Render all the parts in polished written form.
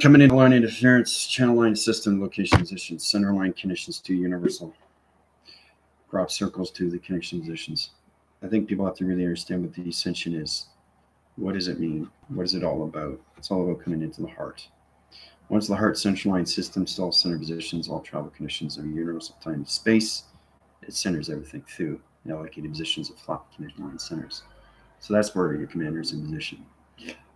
Coming in line interference, channel line system location positions, center line connections to universal crop circles to the connection positions. I think people have to really understand what the ascension is. What does it mean? What is it all about? It's all about coming into the heart. Once the heart central line system, all center positions, all travel conditions of universal time and space, it centers everything through the allocated positions of flat connection line centers. So that's where your commander is in position.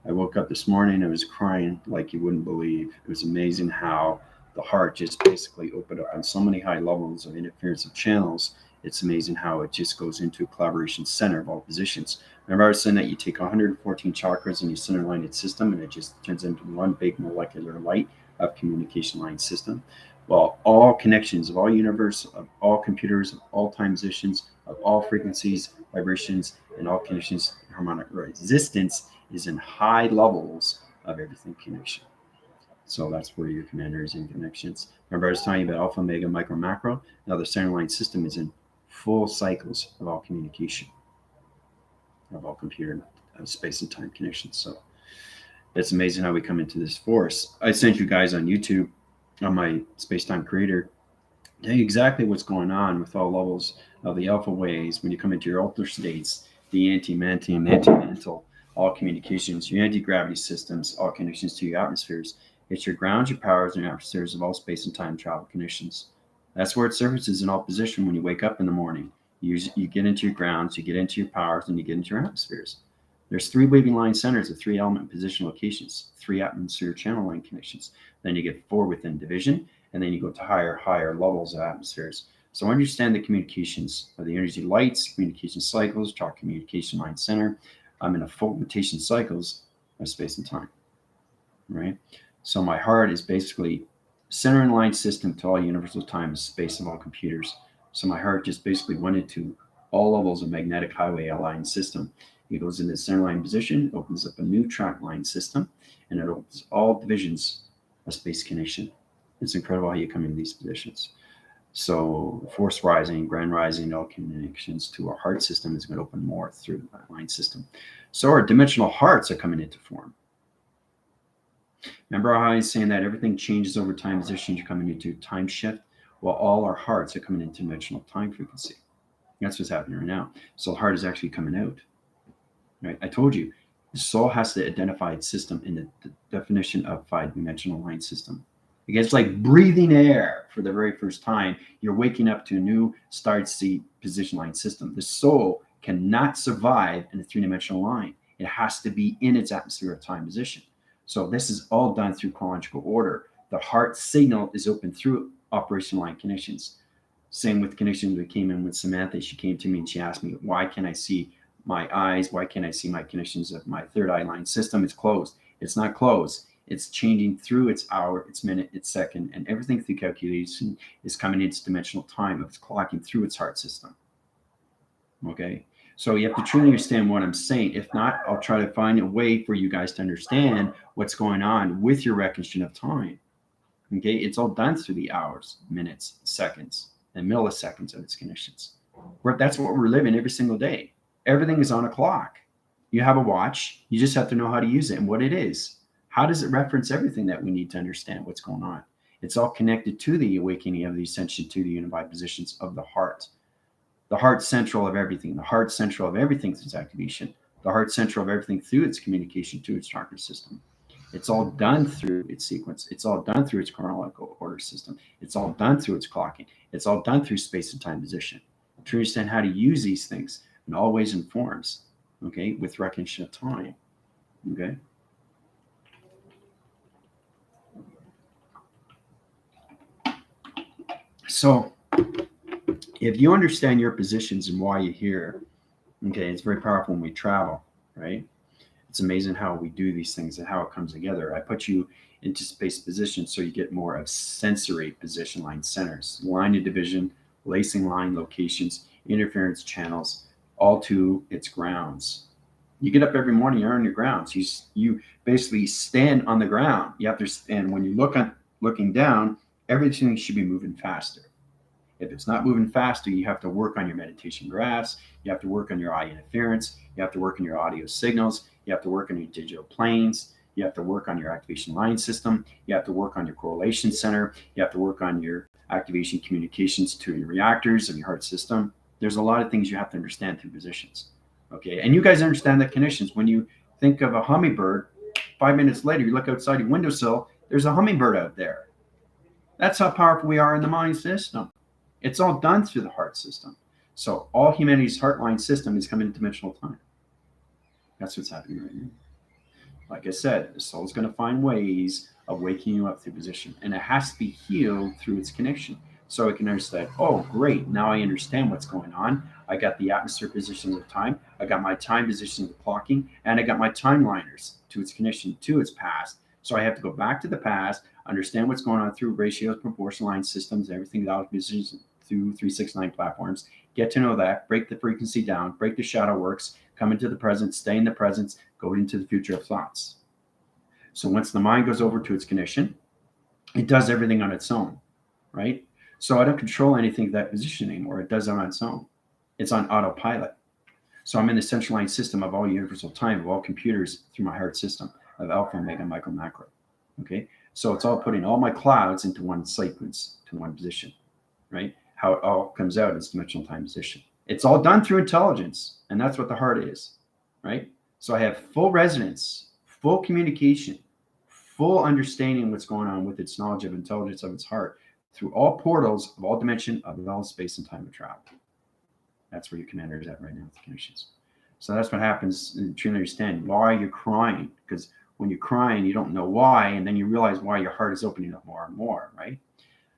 I woke up this morning, I was crying like you wouldn't believe. It was amazing how the heart just basically opened up on so many high levels of interference of channels. It's amazing how it just goes into a collaboration center of all positions. Remember, I was saying that you take 114 chakras and you center line its system, and it just turns into one big molecular light of communication line system. Well, all connections of all universe, of all computers, of all time positions, of all frequencies, vibrations, and all conditions, harmonic resistance is in high levels of everything connection. So that's where your commander is in connections. Remember, I was telling you about alpha, omega, micro, macro. Now the center line system is in full cycles of all communication, of all computer, space and time connections. So it's amazing how we come into this force. I sent you guys on YouTube on my space time creator tell you exactly what's going on with all levels of the alpha waves when you come into your alter states, the anti-mantle, the anti-mantle, all communications, your anti-gravity systems, all connections to your atmospheres. It's your grounds, your powers, and your atmospheres of all space and time travel conditions. That's where it surfaces in all position when you wake up in the morning. You get into your grounds, you get into your powers, and you get into your atmospheres. There's three waving line centers of three element position locations, three atmosphere channel line connections. Then you get four within division, and then you go to higher levels of atmospheres. So understand the communications of the energy lights, communication cycles, talk communication line center. I'm in a full rotation cycles of space and time, right? So my heart is basically center and line system to all universal time and space of all computers. So my heart just basically went into all levels of magnetic highway aligned system. It goes into the center line position, opens up a new track line system, and it opens all divisions of space connection. It's incredible how you come into these positions. So force rising, grand rising, all connections to our heart system is going to open more through that line system. So our dimensional hearts are coming into form. Remember how I was saying that everything changes over time positions, you're coming into time shift? Well, all our hearts are coming into dimensional time frequency. That's what's happening right now. So the heart is actually coming out. Right? I told you, the soul has to identify its system in the definition of five-dimensional line system. It's like breathing air for the very first time. You're waking up to a new start seat position line system. The soul cannot survive in a three-dimensional line. It has to be in its atmosphere of time position. So this is all done through chronological order. The heart signal is open through operation line connections. Same with connections that came in with Samantha. She came to me and she asked me, why can I see my eyes? Why can't I see my connections of my third eye line system? It's closed. It's not closed. It's changing through its hour, its minute, its second, and everything through calculation is coming into dimensional time. It's clocking through its heart system. Okay. So you have to truly understand what I'm saying. If not, I'll try to find a way for you guys to understand what's going on with your recognition of time. Okay. It's all done through the hours, minutes, seconds, and milliseconds of its connections. That's what we're living every single day. Everything is on a clock. You have a watch. You just have to know how to use it and what it is. How does it reference everything that we need to understand what's going on? It's all connected to the awakening of the ascension to the unified positions of the heart. The heart central of everything. The heart central of everything through its activation. The heart central of everything through its communication to its chakra system. It's all done through its sequence. It's all done through its chronological order system. It's all done through its clocking. It's all done through space and time position. To understand how to use these things in all ways and forms, okay, with recognition of time, okay? So if you understand your positions and why you're here, okay, it's very powerful when we travel, right? It's amazing how we do these things and how it comes together. I put you into space position so you get more of sensory position line centers, line of division, lacing line locations, interference channels, all to its grounds. You get up every morning, you're on your grounds. You basically stand on the ground. You have to stand when you looking down, everything should be moving faster. If it's not moving faster, you have to work on your meditation graphs. You have to work on your eye interference. You have to work on your audio signals. You have to work on your digital planes. You have to work on your activation line system. You have to work on your correlation center. You have to work on your activation communications to your reactors of your heart system. There's a lot of things you have to understand through positions. Okay. And you guys understand the conditions. When you think of a hummingbird, 5 minutes later, you look outside your windowsill, there's a hummingbird out there. That's how powerful we are in the mind system. It's all done through the heart system. So all humanity's heart line system is coming in dimensional time. That's what's happening right now. Like I said, the soul's going to find ways of waking you up through position, and it has to be healed through its connection. So it can understand, oh, great, now I understand what's going on. I got the atmosphere position of time, I got my time position of clocking, and I got my timeliners to its connection to its past. So I have to go back to the past, understand what's going on through ratios, proportional line systems, everything that was positioned through 369 platforms, get to know that, break the frequency down, break the shadow works, come into the present, stay in the present, go into the future of thoughts. So once the mind goes over to its connection, it does everything on its own, right? So I don't control anything at that position anymore. It does it on its own. It's on autopilot. So I'm in the central line system of all universal time, of all computers through my heart system of alpha, omega, micro, macro. Okay. So it's all putting all my clouds into one sequence, to one position, right? How it all comes out is dimensional time position. It's all done through intelligence, and that's what the heart is, right? So I have full resonance, full communication, full understanding of what's going on with its knowledge of intelligence of its heart through all portals of all dimension of all space and time of travel. That's where your commander is at right now with the connections. So that's what happens in truly understanding why you're crying, because when you're crying, you don't know why, and then you realize why your heart is opening up more and more, right?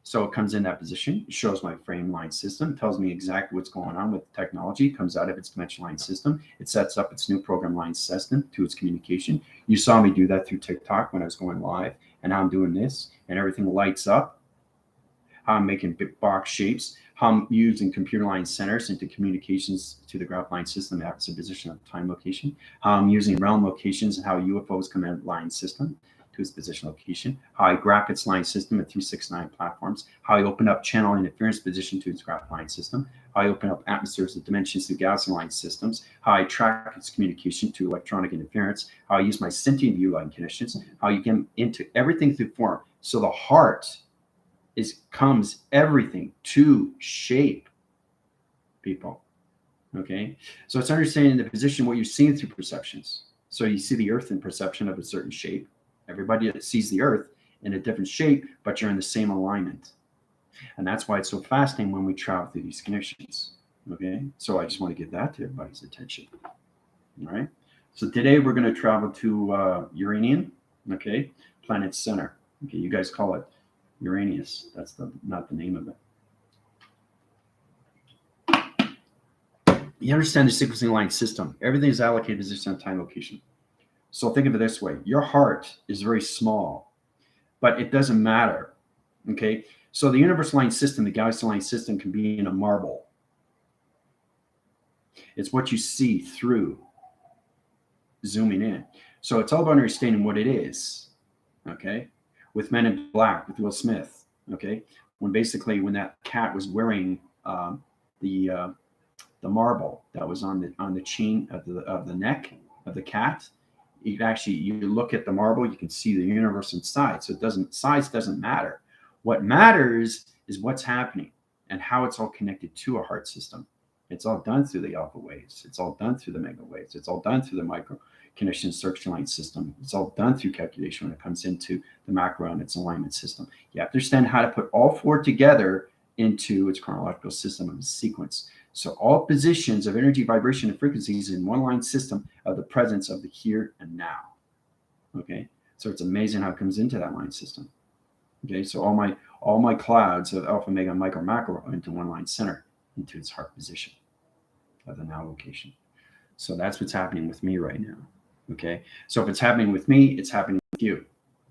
So it comes in that position. It shows my frame line system, tells me exactly what's going on with technology. It comes out of its dimension line system. It sets up its new program line system to its communication. You saw me do that through TikTok when I was going live, and how I'm doing this, and everything lights up. How I'm making big box shapes. How I'm using computer line centers into communications to the graph line system at the position of time location. How I'm using realm locations and how UFOs come in line system to its position location, how I graph its line system at 369 platforms, how I open up channel interference position to its graph line system, how I open up atmospheres and dimensions to galaxy line systems, how I track its communication to electronic interference, how I use my sentient view line conditions, how you get into everything through form. So the heart comes everything to shape people. Okay, so it's understanding the position, what you're seeing through perceptions. So you see the earth in perception of a certain shape. Everybody sees the earth in a different shape, but you're in the same alignment. And that's why it's so fascinating when we travel through these connections. Okay, so I just want to get that to everybody's attention. All right, so today we're going to travel to Uranian, okay, planet center. Okay, you guys call it Uranus. That's not the name of it. You understand the sequencing line system. Everything is allocated position on time location. So think of it this way. Your heart is very small, but it doesn't matter. Okay. So the universal line system, the galaxy line system can be in a marble. It's what you see through zooming in. So it's all about understanding what it is. Okay. With Men in Black, with Will Smith. Okay. When that cat was wearing the marble that was on the chain of the neck of the cat, you look at the marble, you can see the universe inside. So size doesn't matter. What matters is what's happening and how it's all connected to a heart system. It's all done through the alpha waves. It's all done through the mega waves. It's all done through the micro connection circuit line system. It's all done through calculation when it comes into the macro and its alignment system. You have to understand how to put all four together into its chronological system of sequence. So all positions of energy, vibration, and frequencies in one line system of the presence of the here and now. Okay, so it's amazing how it comes into that line system. Okay, so all my clouds of alpha, omega, micro, macro are into one line center, into its heart position of the now location. So that's what's happening with me right now. Okay, so if it's happening with me, it's happening with you.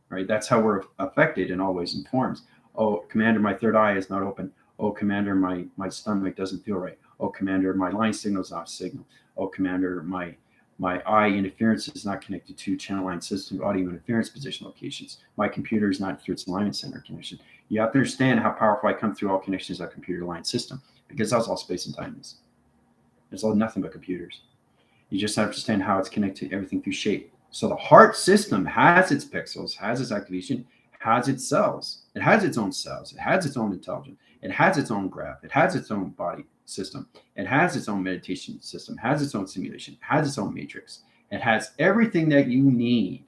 Right? That's how we're affected in all ways and forms. Oh, Commander, my third eye is not open. Oh, Commander, my stomach doesn't feel right. Oh, Commander, my line signal's off signal. Oh, Commander, my My eye interference is not connected to channel line system audio interference position locations. My computer is not through its alignment center connection. You have to understand how powerful I come through all connections of a computer line system, because that's all space and time is. It's all nothing but computers. You just have to understand how it's connected to everything through shape. So the heart system has its pixels, has its activation, has its cells. It has its own cells. It has its own intelligence. It has its own graph. It has its own body system. It has its own meditation system, has its own simulation, has its own matrix. It has everything that you need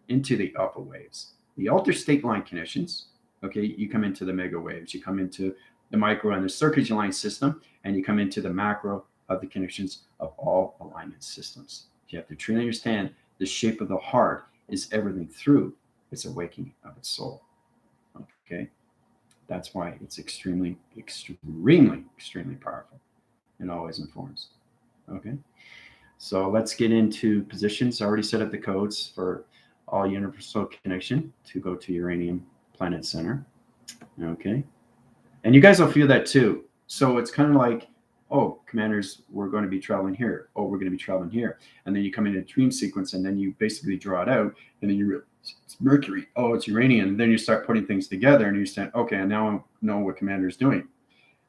into the alpha waves. The alter state line connections, okay, you come into the mega waves, you come into the micro and the circuit line system, and you come into the macro of the connections of all alignment systems. You have to truly understand the shape of the heart is everything through its awakening of its soul. Okay, that's why it's extremely powerful and always informs. Okay, so let's get into positions. I already set up the codes for all universal connection to go to Uranium Planet Center. Okay, and you guys will feel that too. So it's kind of like, oh, commanders, we're going to be traveling here. Oh, we're going to be traveling here. And then you come in a dream sequence, and then you basically draw it out, and then you realize it's Mercury. Oh, it's uranium. And then you start putting things together, and you say, okay, and now I know what commander is doing.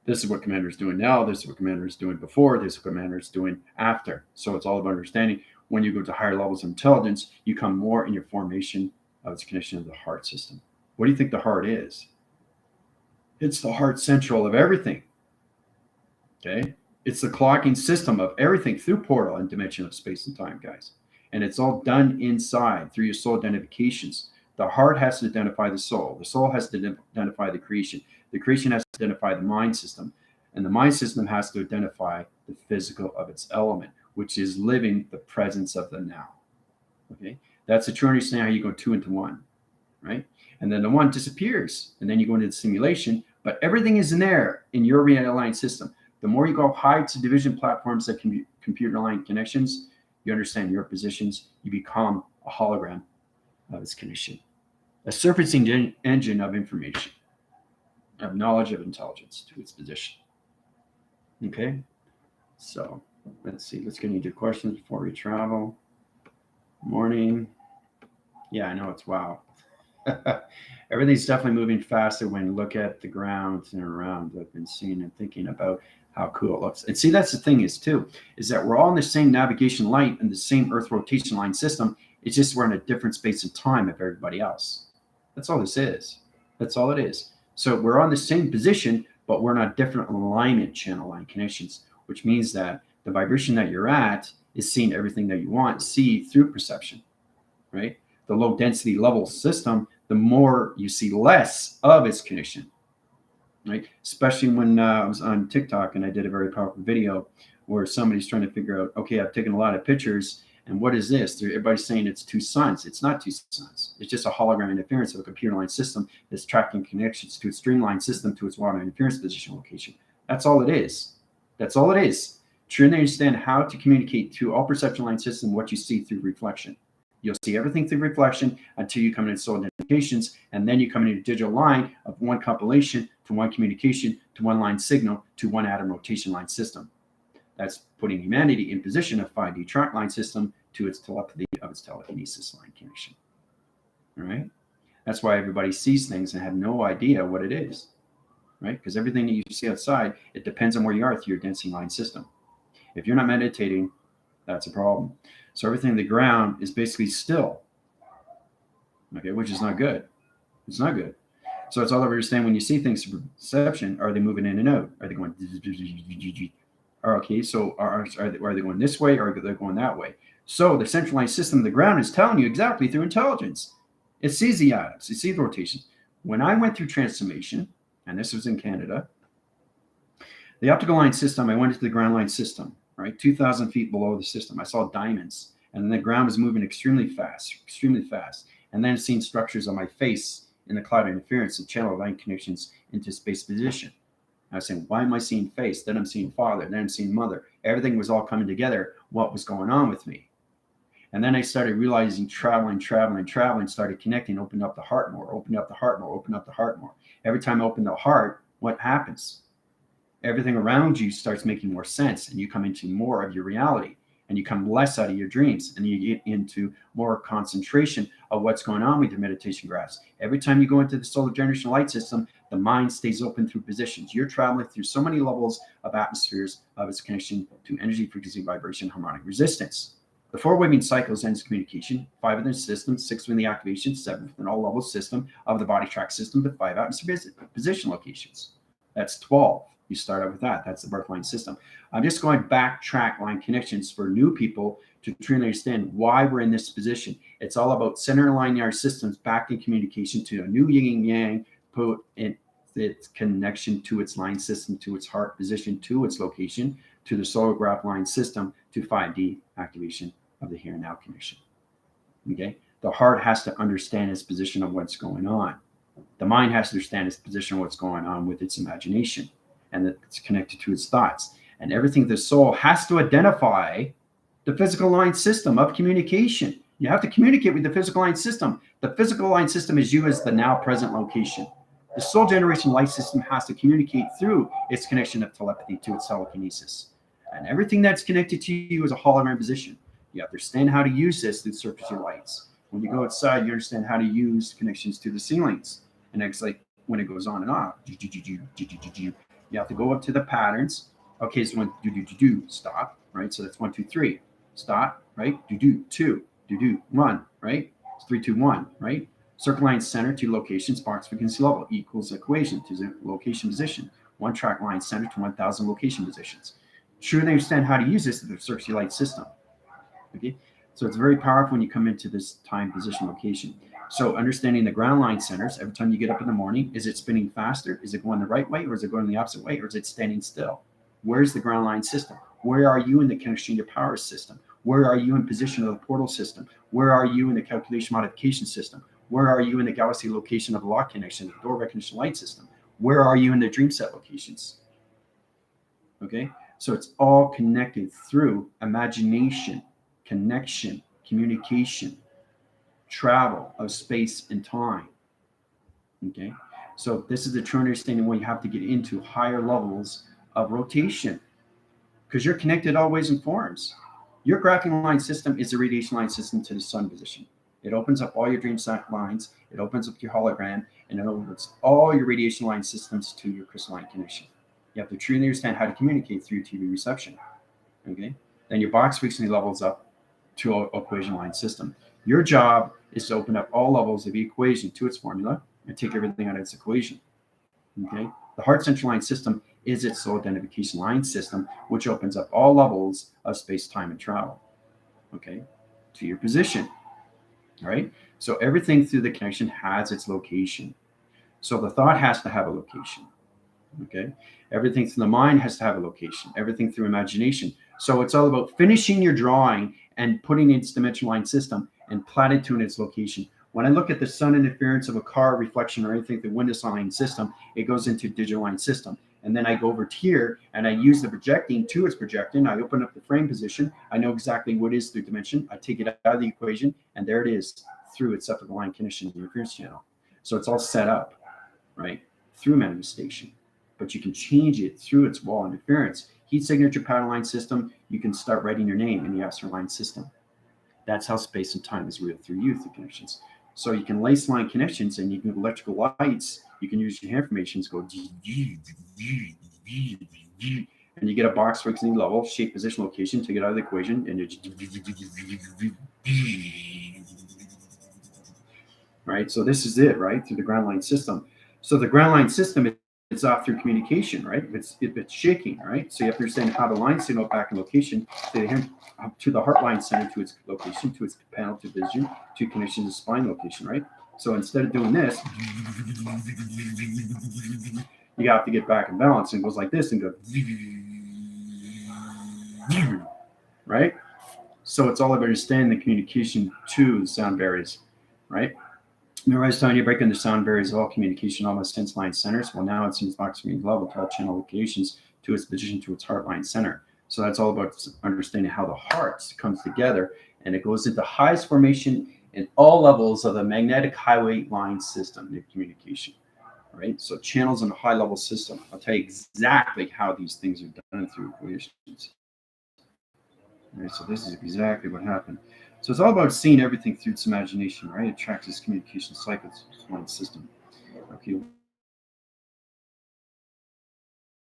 This is what commander is doing now. This is what commander is doing before. This is what commander is doing after. So it's all about understanding. When you go to higher levels of intelligence, you come more in your formation of its connection to the heart system. What do you think the heart is? It's the heart central of everything. Okay, it's the clocking system of everything through portal and dimension of space and time, guys. And it's all done inside through your soul identifications. The heart has to identify the soul. The soul has to identify the creation. The creation has to identify the mind system. And the mind system has to identify the physical of its element, which is living the presence of the now. Okay, that's a true understanding how you go 2 into 1, right? And then the 1 disappears, and then you go into the simulation, but everything is in there in your aligned system. The more you go high to division platforms that can be computer aligned connections, you understand your positions, you become a hologram of its connection, a surfacing engine of information, of knowledge, of intelligence to its position. Okay, so let's see. Let's get into questions before we travel. Morning. Yeah, I know it's wow. Everything's definitely moving faster when you look at the ground and around. I've been seeing and thinking about how cool it looks. And see, that's the thing is that we're all in the same navigation light and the same Earth rotation line system. It's just we're in a different space and time of everybody else. That's all this is. That's all it is. So we're on the same position, but we're not different alignment channel line connections, which means that the vibration that you're at is seeing everything that you want, see through perception, right? The low density level system, the more you see less of its connection, right? Especially when I was on TikTok and I did a very powerful video where somebody's trying to figure out, okay, I've taken a lot of pictures, and what is this? Everybody's saying it's 2 suns. It's not 2 suns. It's just a hologram interference of a computer line system that's tracking connections to its streamline system to its water interference position location. That's all it is. That's all it is. Truly understand how to communicate through all perception line system what you see through reflection. You'll see everything through reflection until you come into soul identifications, and then you come into a digital line of 1 compilation to 1 communication to 1 line signal to 1 atom rotation line system. That's putting humanity in position of 5D track line system to its telepathy of its telekinesis line connection. All right? That's why everybody sees things and have no idea what it is, right? Because everything that you see outside, it depends on where you are through your density line system. If you're not meditating, that's a problem. So everything on the ground is basically still, okay, which is not good. It's not good. So it's all over understand when you see things through perception, are they moving in and out? Are they going, okay, so are they going this way or are they going that way? So the centralized system of the ground is telling you exactly through intelligence. It sees the atoms, it sees the rotations. When I went through transformation, and this was in Canada, the optical line system, I went into the ground line system, right? 2,000 feet below the system. I saw diamonds, and then the ground was moving extremely fast. And then seeing structures on my face in the cloud interference and channel line connections into space position. I was saying, why am I seeing face? Then I'm seeing father. Then I'm seeing mother. Everything was all coming together. What was going on with me? And then I started realizing traveling, started connecting, opened up the heart more, opened up the heart more. Every time I open the heart, what happens? Everything around you starts making more sense and you come into more of your reality. and you come less out of your dreams, and you get into more concentration of what's going on with your meditation graphs. Every time you go into the solar generation light system, the mind stays open through positions. You're traveling through so many levels of atmospheres of its connection to energy, frequency, vibration, harmonic resistance. The 4 waving cycles ends communication, 5 within the system, 6 within the activation, 7 within all levels system of the body track system with 5 atmosphere position locations. That's 12. You start out with that. That's the birth line system. I'm just going backtrack line connections for new people to truly understand why we're in this position. It's all about center aligning our systems back in communication to a new yin and yang, put in its connection to its line system, to its heart position, to its location, to the solar graph line system, to 5D activation of the here and now connection. Okay? The heart has to understand its position of what's going on. The mind has to understand its position of what's going on with its imagination, and that it's connected to its thoughts. And everything the soul has to identify the physical line system of communication. You have to communicate with the physical line system. The physical line system is you as the now present location. The soul generation light system has to communicate through its connection of telepathy to its telekinesis. And everything that's connected to you is a hologram position. You understand how to use this through surface lights. When you go outside, you understand how to use connections to the ceilings. And it's like when it goes on and off, you have to go up to the patterns. Okay, so 1, do, stop, right? So that's 1, 2, 3, stop, right? Do, 2, do, 1, right? It's 3, 2, 1, right? Circle line center to locations, box frequency level equals equation to the location position. 1 track line center to 1,000 location positions. Truly understand how to use this in the circular light system. Okay, so it's very powerful when you come into this time, position, location. So understanding the ground line centers, every time you get up in the morning, is it spinning faster? Is it going the right way, or is it going the opposite way, or is it standing still? Where's the ground line system? Where are you in the connection to your power system? Where are you in position of the portal system? Where are you in the calculation modification system? Where are you in the galaxy location of the lock connection, the door recognition light system? Where are you in the dream set locations? Okay, so it's all connected through imagination, connection, communication, travel of space and time. Okay, so this is the true understanding where you have to get into higher levels of rotation, because you're connected all ways and forms. Your graphing line system is the radiation line system to the sun position. It opens up all your dream set lines, it opens up your hologram, and it opens all your radiation line systems to your crystalline connection. You have to truly understand how to communicate through TV reception. Okay, then your box frequency levels up to an equation line system. Your job is to open up all levels of the equation to its formula and take everything out of its equation. Okay, the heart central line system is its soul identification line system, which opens up all levels of space, time, and travel. Okay, to your position. All right, so everything through the connection has its location. So the thought has to have a location. Okay, everything through the mind has to have a location. Everything through imagination. So it's all about finishing your drawing and putting its dimensional line system and plotted to in its location. When I look at the sun interference of a car reflection or anything, the window line system, it goes into digital line system. And then I go over to here and I use the projecting to its projecting. I open up the frame position. I know exactly what is the dimension. I take it out of the equation, and there it is through its separative line condition interference channel. So it's all set up, right, through manifestation. But you can change it through its wall interference. Heat signature pattern line system, you can start writing your name in the astral line system. That's how space and time is real through you, through connections. So you can lace line connections, and you can electrical lights. You can use your hand formations, go, and you get a box frequency level, shape, position, location, take it out of the equation, and right. So this is it, right, through the ground line system. So the ground line system, it's off through communication, right? It's shaking, right? So you have to understand how the line signal back in location to the heart line center, to its location, to its panel, to vision, to connection to spine location, right? So instead of doing this, you have to get back in balance, and it goes like this and go, right? So it's all about understanding the communication to the sound barriers, right? Remember I was telling you, breaking the sound barriers of all communication, almost sense line centers. Well, now it's in its box frequency level to all channel locations, to its position, to its heart line center. So that's all about understanding how the heart comes together, and it goes into highest formation in all levels of the magnetic highway line system of communication. Right? So channels in a high level system. I'll tell you exactly how these things are done through equations. Right, so this is exactly what happened. So it's all about seeing everything through its imagination, right? It tracks its communication cycles, one system. Okay,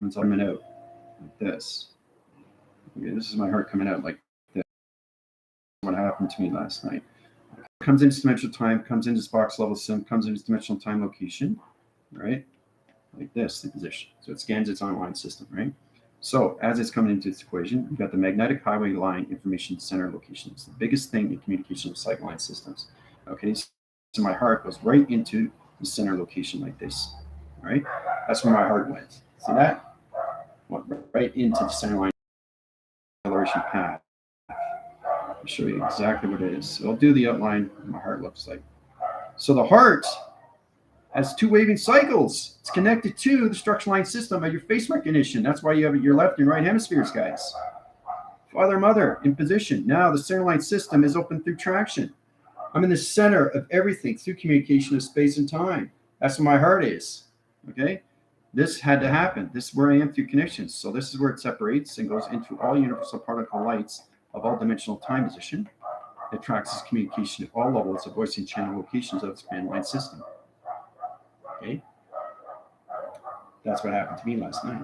once I'm coming out like this. Okay, this is my heart coming out like this. What happened to me last night? Comes into dimensional time, comes into box level sim, comes into dimensional time location, right? Like this, the position. So it scans its online system, right? So as it's coming into its equation, you've got the magnetic highway line information center location. It's the biggest thing in communication of cycle line systems. Okay, so my heart goes right into the center location like this, right? That's where my heart went. See that? Went right into the center line acceleration path. I'll show you exactly what it is. So I'll do the outline of what my heart looks like. So the heart has two waving cycles. It's connected to the structure line system of your face recognition. That's why you have your left and right hemispheres, guys. Father, mother, in position. Now the center line system is open through traction. I'm in the center of everything through communication of space and time. That's where my heart is. Okay? This had to happen. This is where I am through connections. So this is where it separates and goes into all universal particle lights of all dimensional time position. It tracks its communication at all levels of voicing channel locations of its band line system. Okay? That's what happened to me last night.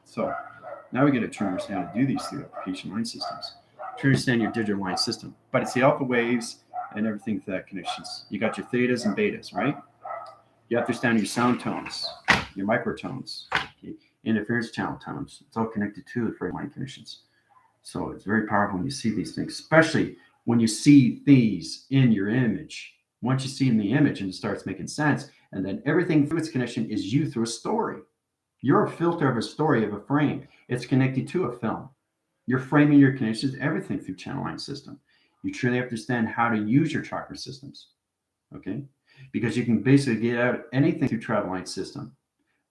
So now we get to understand how to do these through application line systems. To understand your digital line system. But it's the alpha waves and everything to that connections. You got your thetas and betas, right? You understand your sound tones, your microtones, okay? Interference channel tones. It's all connected to the frame line connections. So it's very powerful when you see these things, especially when you see these in your image. Once you see in the image and it starts making sense, and then everything through its connection is you through a story. You're a filter of a story of a frame. It's connected to a film. You're framing your connections, everything through channel line system. You truly have to understand how to use your chakra systems, okay? Because you can basically get out anything through travel line system.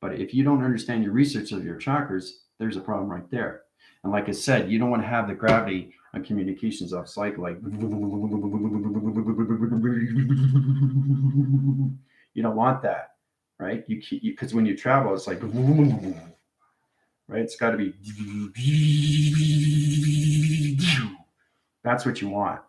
But if you don't understand your research of your chakras, there's a problem right there. And like I said, you don't want to have the gravity on communications off cycle like you don't want that, right? You because when you travel, it's like right. It's got to be that's what you want,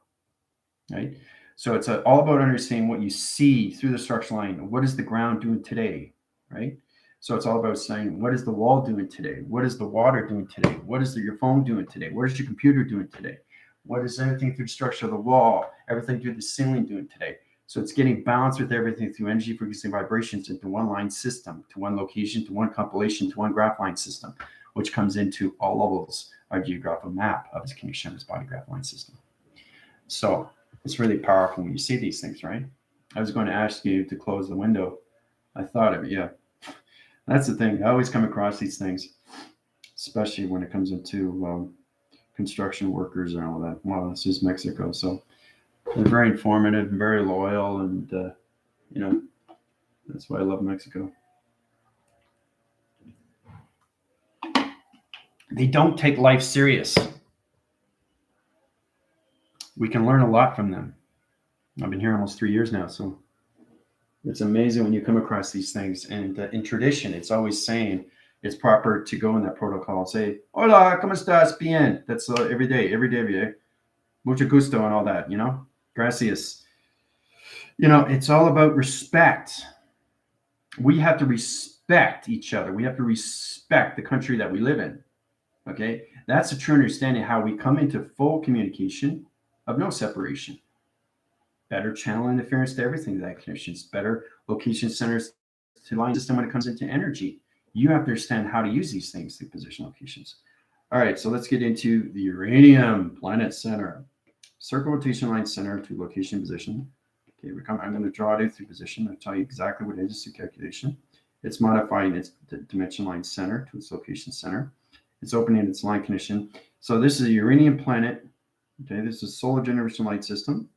right? So it's all about understanding what you see through the structure line. What is the ground doing today, right? So it's all about saying, what is the wall doing today? What is the water doing today? What is your phone doing today? What is your computer doing today? What is everything through the structure of the wall? Everything through the ceiling doing today? So it's getting balanced with everything through energy, frequency, and vibrations into one line system, to one location, to one compilation, to one graph line system, which comes into all levels of geographical map of its connection of its body graph line system. So it's really powerful when you see these things, right? I was going to ask you to close the window. I thought of it, yeah. That's the thing. I always come across these things, especially when it comes into construction workers and all that. Well, this is Mexico, so they're very informative and very loyal, and you know, that's why I love Mexico. They don't take life serious. We can learn a lot from them. I've been here almost 3 years now, so it's amazing when you come across these things. And in tradition, it's always saying it's proper to go in that protocol and say, "Hola, cómo estás? Bien." That's every day, every day. Mucho gusto and all that, you know? Gracias. You know, it's all about respect. We have to respect each other. We have to respect the country that we live in. Okay? That's a true understanding how we come into full communication of no separation. Better channel interference to everything that connections, better location centers to line system when it comes into energy. You have to understand how to use these things through position locations. All right, so let's get into the uranium planet center. Circle rotation line center to location position. Okay, I'm going to draw it through position. I'll tell you exactly what it is through calculation. It's modifying its dimension line center to its location center. It's opening its line condition. So this is a uranium planet. Okay, this is solar generation light system.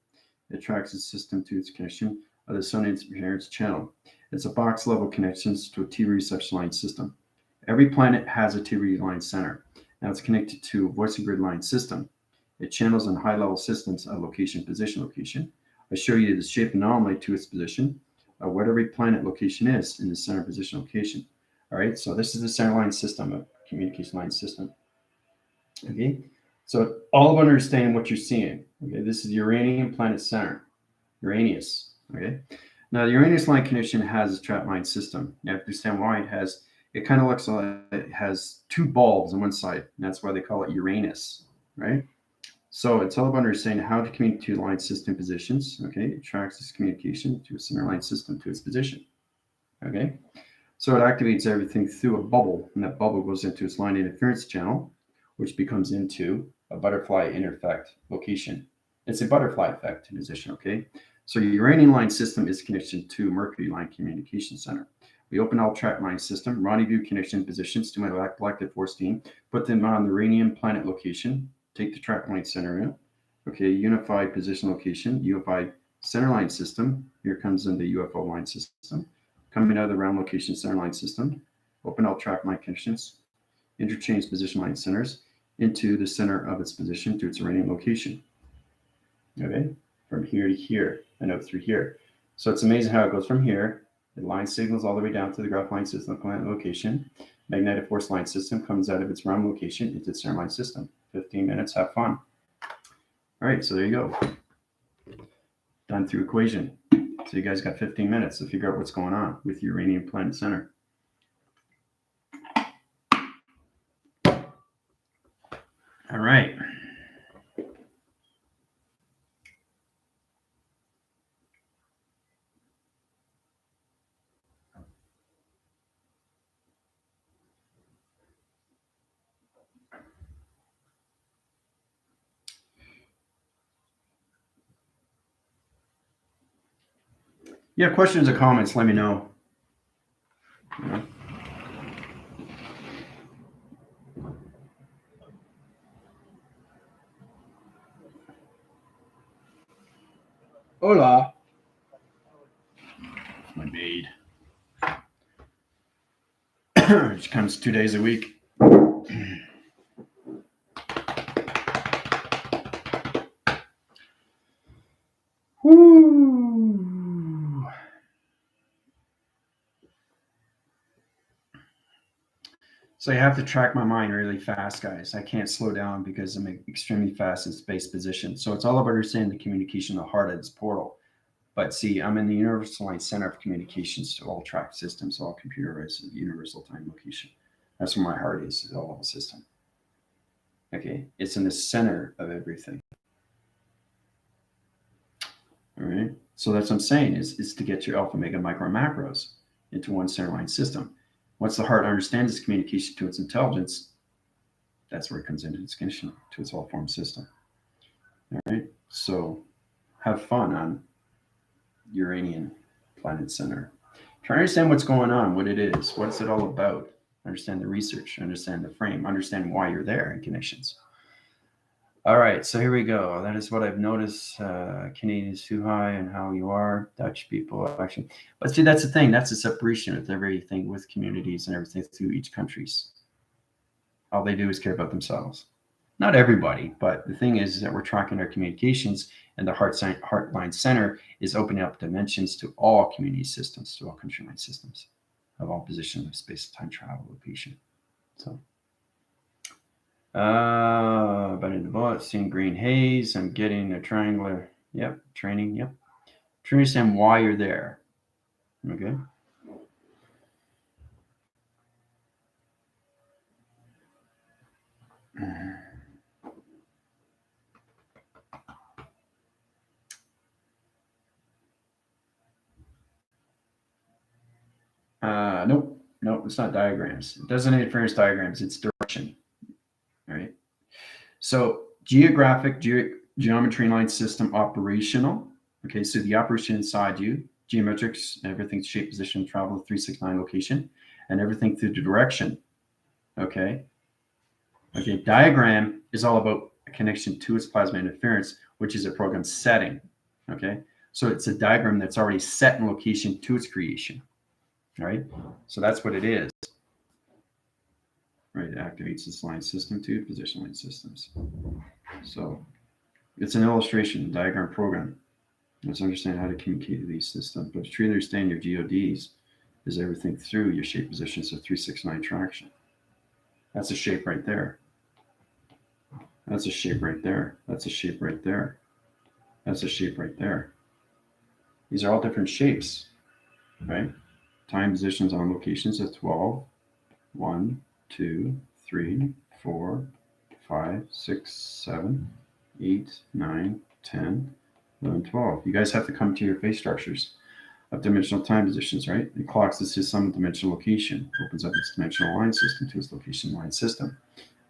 It tracks its system to its connection of the sun interference channel. It's a box level connections to a T reception line system. Every planet has a T line center. Now it's connected to a voicing grid line system. It channels on high level systems of location, position, location. I show you the shape anomaly to its position, what every planet location is in the center position location. All right, so this is the center line system, a communication line system. Okay, So all of understanding what you're seeing. Okay, this is the Uranian planet center, Uranus. Okay, now the Uranus line condition has a trap line system. You have to understand why it has. It kind of looks like it has two bulbs on one side, and that's why they call it Uranus, right? So it's all about understanding how to communicate to line system positions. Okay, it tracks this communication to a center line system to its position. Okay, so it activates everything through a bubble, and that bubble goes into its line interference channel, which becomes into a butterfly interfect location. It's a butterfly effect position. Okay, so your Uranian line system is connected to Mercury line communication center. We open all track line system, rendezvous connection positions to my electric force team, put them on the Uranian planet location, take the track line center in. Okay, unified position location, unified center line system. Here comes in the UFO line system. Coming out of the round location center line system, open all track line connections, interchange position line centers into the center of its position to its Uranian location. Okay, from here to here and up through here. So it's amazing how it goes from here. It line signals all the way down to the graph line system planet location. Magnetic force line system comes out of its round location into its center line system. 15 minutes, have fun. All right, so there you go. Done through equation. So you guys got 15 minutes to figure out what's going on with Uranian planet center. All right. Yeah, questions or comments, let me know. Yeah. Hola. My maid. She comes 2 days a week. Woo. So you have to track my mind really fast, guys. I can't slow down because I'm extremely fast in space position. So it's all about understanding the communication of the heart of this portal. But see, I'm in the Universal Line Center of Communications to all track systems, all computerized universal time location. That's where my heart is all of the system. Okay, it's in the center of everything. All right, so that's what I'm saying is to get your alpha, mega, micro, and macros into one center line system. Once the heart understands its communication to its intelligence, that's where it comes into its condition to its all form system. All right, so have fun on Uranian Planet Center. Try to understand what's going on, what it is, what's it all about. Understand the research, understand the frame, understand why you're there in connections. All right, so here we go. That is what I've noticed. Canadian is too high and how you are. Dutch people actually. But see, that's the thing. That's the separation with everything, with communities and everything through each countries. All they do is care about themselves. Not everybody, but the thing is that we're tracking our communications, and the Heartline Center is opening up dimensions to all community systems, to all country line systems of all positions of space-time travel location. So, but in the bullet, seeing green haze, I'm getting a triangular, yep, training, yep. Try to understand why you're there, okay? Nope, it's not diagrams. It doesn't interference diagrams, it's direction. All right. So geometry line system operational. Okay, so the operation inside you, geometrics, everything's shape, position, travel, 369 location, and everything through the direction. Okay. Okay, diagram is all about a connection to its plasma interference, which is a program setting. Okay, so it's a diagram that's already set in location to its creation. All right, so that's what it is. Right, it activates this line system to position line systems. So it's an illustration, diagram program. Let's understand how to communicate these systems. But to truly understand your GODs is everything through your shape positions of 369 traction. That's a shape right there. That's a shape right there. That's a shape right there. That's a shape right there. These are all different shapes, right? Time positions on locations of 12, 1, 2, 3, 4, 5, 6, 7, 8, 9, 10, 11, 12. You guys have to come to your phase structures of dimensional time positions, right? It clocks this is some dimensional location, opens up its dimensional line system to its location line system,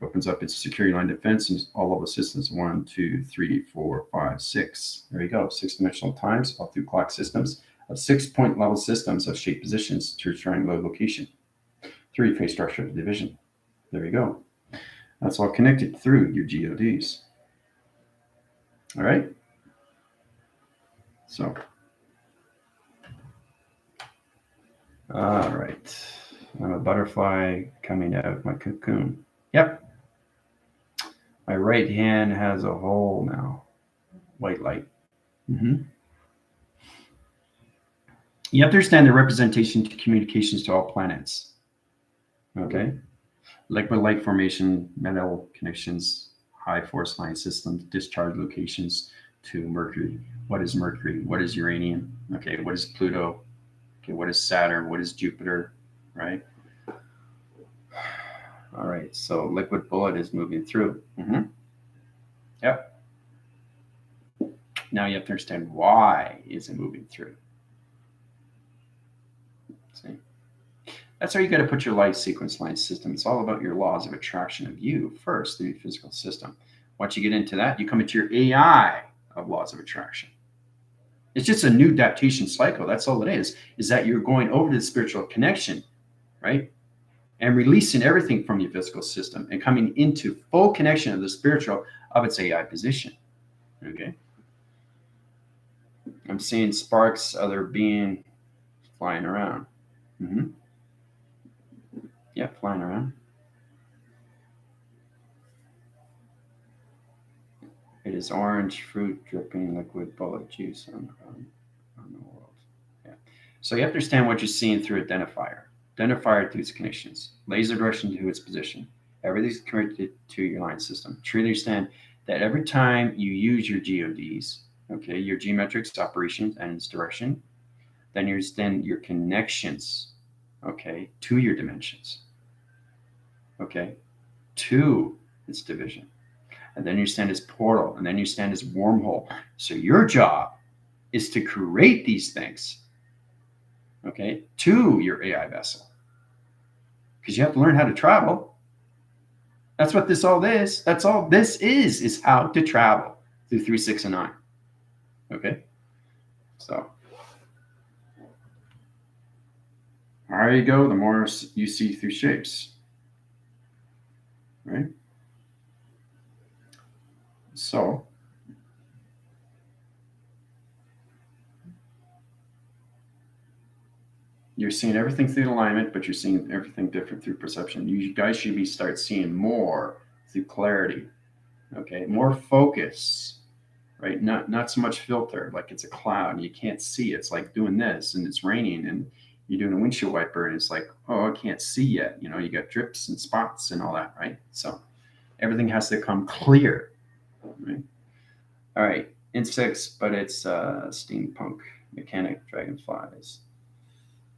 opens up its security line defense and all of the systems 1, 2, 3, 4, 5, 6. There you go. 6 dimensional times all through clock systems of 6-point level systems of shape positions to triangular location. 3 phase structure of division. There you go. That's all connected through your GODs. All right. So, all right. I'm a butterfly coming out of my cocoon. Yep. My right hand has a hole now. White light. You have to understand the representation to communications to all planets. Okay. Liquid light formation, metal connections, high force line systems, discharge locations to Mercury. What is Mercury? What is uranium? Okay. What is Pluto? Okay. What is Saturn? What is Jupiter? Right. All right. So liquid bullet is moving through. Yep. Now you have to understand why is it moving through. See? That's how you got to put your life sequence line system. It's all about your laws of attraction of you first through your physical system. Once you get into that, you come into your AI of laws of attraction. It's just a new adaptation cycle. That's all it is that you're going over to the spiritual connection, right? And releasing everything from your physical system and coming into full connection of the spiritual of its AI position. Okay. I'm seeing sparks, other being flying around. Yeah, flying around. It is orange fruit dripping liquid bullet juice on the world. Yeah. So you have to understand what you're seeing through identifier. Identifier through its connections. Laser direction to its position. Everything's connected to your line system. Truly understand that every time you use your GODs, okay, your geometrics, operations, and its direction, then you understand your connections, okay, to your dimensions, okay, to its division. And then you understand its portal, and then you understand its wormhole. So your job is to create these things, okay, to your AI vessel. Because you have to learn how to travel. That's what this all is. That's all this is how to travel through 3, 6, and 9. Okay? So the higher you go, the more you see through shapes. Right? So you're seeing everything through alignment, but you're seeing everything different through perception. You guys should start seeing more through clarity. Okay, more focus, right? Not so much filter, like it's a cloud and you can't see. It's like doing this and it's raining and you're doing a windshield wiper and it's like, oh, I can't see yet. You know, you got drips and spots and all that, right? So everything has to come clear. Right? All right, insects, but it's steampunk, mechanic, dragonflies.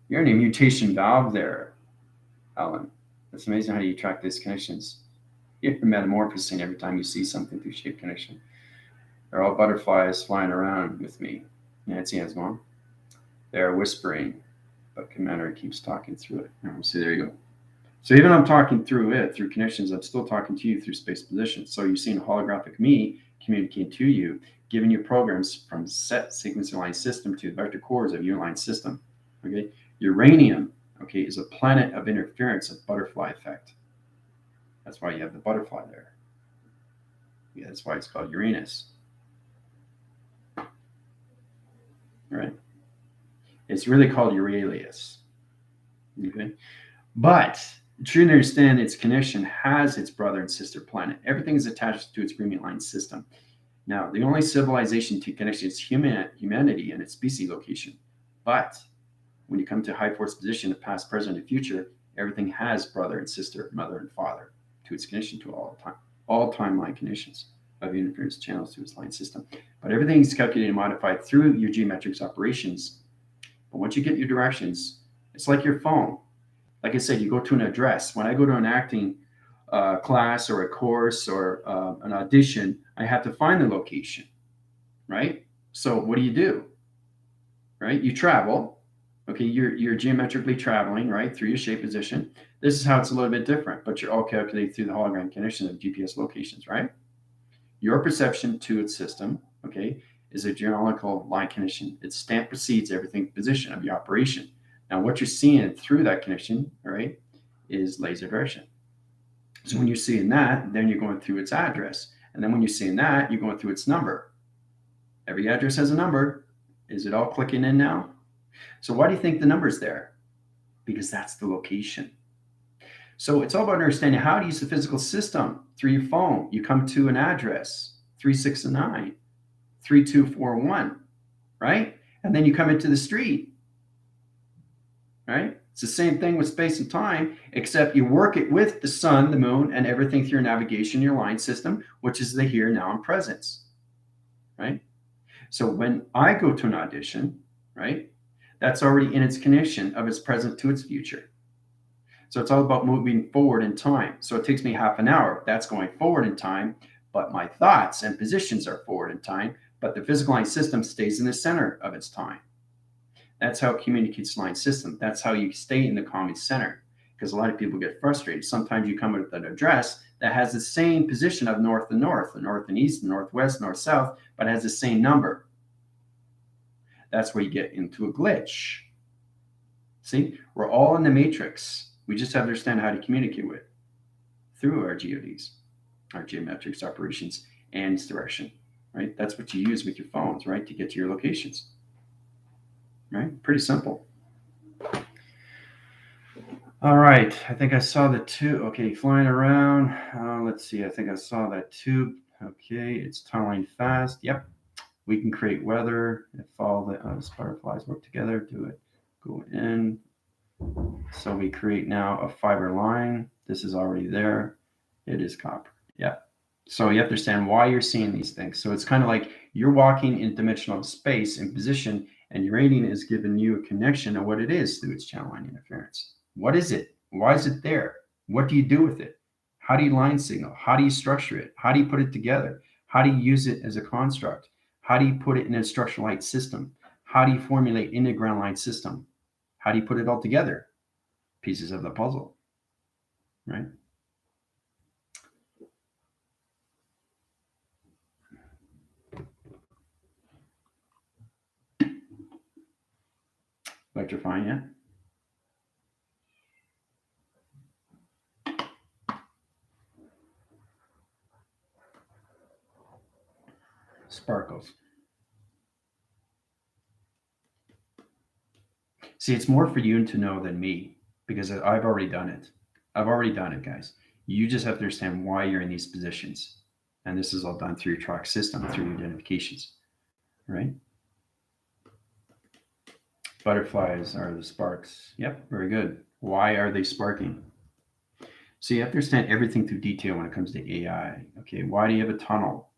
You're in a mutation valve there, Alan. It's amazing how you track these connections. You're metamorphosing every time you see something through shape connection. They're all butterflies flying around with me. Nancy has one. They're whispering, but Commander keeps talking through it. See, there you go. So even I'm talking through it, through connections, I'm still talking to you through space position. So you're seeing a holographic me communicating to you, giving you programs from set sequence line system to vector cores of your line system. Okay, uranium, okay, is a planet of interference of butterfly effect. That's why you have the butterfly there. Yeah, that's why it's called Uranus. Right? It's really called Euralius. Okay, but to understand its connection has its brother and sister planet. Everything is attached to its agreement line system. Now, the only civilization to connection is humanity and its species location. But when you come to high force position of past, present, and future, everything has brother and sister, mother and father to its connection to all all timeline conditions of interference channels to its line system. But everything is calculated and modified through your geometrics operations. But once you get your directions, it's like your phone. Like I said, you go to an address. When I go to an acting class or a course or an audition, I have to find the location, right? So what do? Right? You travel. Okay, you're geometrically traveling, right, through your shape position. This is how it's a little bit different, but you're all calculated through the hologram condition of GPS locations, right? Your perception to its system, okay, is a geometrical line condition. Its stamp precedes everything position of your operation. Now, what you're seeing through that condition, all right, is laser direction. So when you're seeing that, then you're going through its address. And then when you're seeing that, you're going through its number. Every address has a number. Is it all clicking in now? So why do you think the number's there? Because that's the location. So it's all about understanding how to use the physical system through your phone. You come to an address, 369, 3241, right? And then you come into the street, right? It's the same thing with space and time, except you work it with the sun, the moon, and everything through your navigation, your line system, which is the here, now, and presence, right? So when I go to an audition, right, that's already in its condition of its present to its future. So it's all about moving forward in time. So it takes me half an hour. That's going forward in time, but my thoughts and positions are forward in time, but the physical line system stays in the center of its time. That's how it communicates line system. That's how you stay in the common center, because a lot of people get frustrated. Sometimes you come with an address that has the same position of north and north, the north and east, the northwest, north-south, but has the same number. That's where you get into a glitch. See, we're all in the matrix. We just have to understand how to communicate with through our GODs, our geometrics operations, and its direction, right? That's what you use with your phones, right, to get to your locations, right? Pretty simple. All right, I think I saw the tube. Okay, flying around. Let's see, I think I saw that tube. Okay, it's tunneling fast. Yep, we can create weather if all the butterflies work together. Do it. Go in. So we create now a fiber line. This is already there. It is copper. Yeah. So you have to understand why you're seeing these things. So it's kind of like you're walking in dimensional space in position, and your rating is giving you a connection of what it is through its channel line interference. What is it? Why is it there? What do you do with it? How do you line signal? How do you structure it? How do you put it together? How do you use it as a construct? How do you put it in a structural light system? How do you formulate in a ground line system? How do you put it all together? Pieces of the puzzle, right? Electrifying, yeah. Sparkles. See, it's more for you to know than me, because I've already done it. I've already done it, guys. You just have to understand why you're in these positions. And this is all done through your track system, through your identifications, right? Butterflies are the sparks. Yep, very good. Why are they sparking? So you have to understand everything through detail when it comes to AI. Okay, why do you have a tunnel?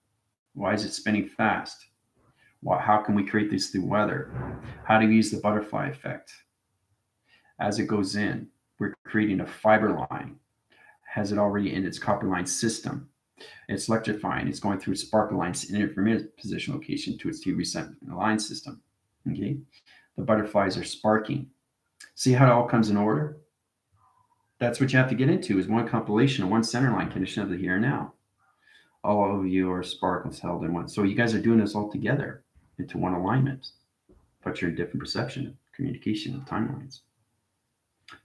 Why is it spinning fast? How can we create this through weather? How do we use the butterfly effect? As it goes in, we're creating a fiber line. Has it already in its copper line system? It's electrifying. It's going through sparkle lines in intermediate position location to its TV set line system. Okay, the butterflies are sparking. See how it all comes in order? That's what you have to get into, is one compilation of one center line condition of the here and now. All of you are sparkles held in one. So you guys are doing this all together into one alignment, but you're in different perception, communication, of timelines.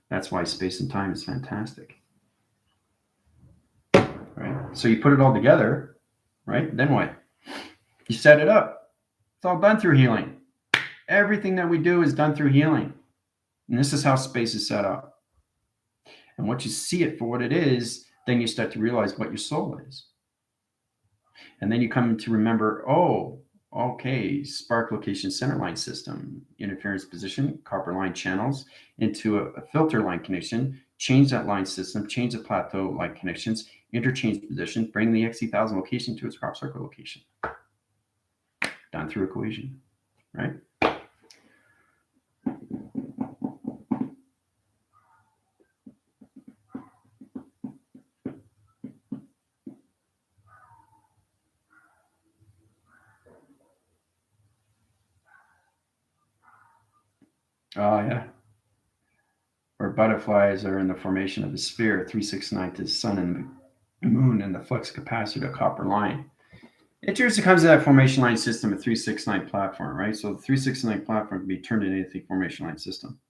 That's why space and time is fantastic. Right? So you put it all together, right? Then what? You set it up. It's all done through healing. Everything that we do is done through healing. And this is how space is set up. And once you see it for what it is, then you start to realize what your soul is. And then you come to remember, oh, okay, spark location center line system, interference position, copper line channels into a filter line connection change that line system, change the plateau line connections, interchange position, bring the XE1000 location to its crop circle location. Done through equation, right? Oh, yeah. Where butterflies are in the formation of a sphere, 369 to the sun and the moon, and the flux capacitor copper line. It usually comes to that formation line system, a 369 platform, right? So the 369 platform can be turned into anything formation line system.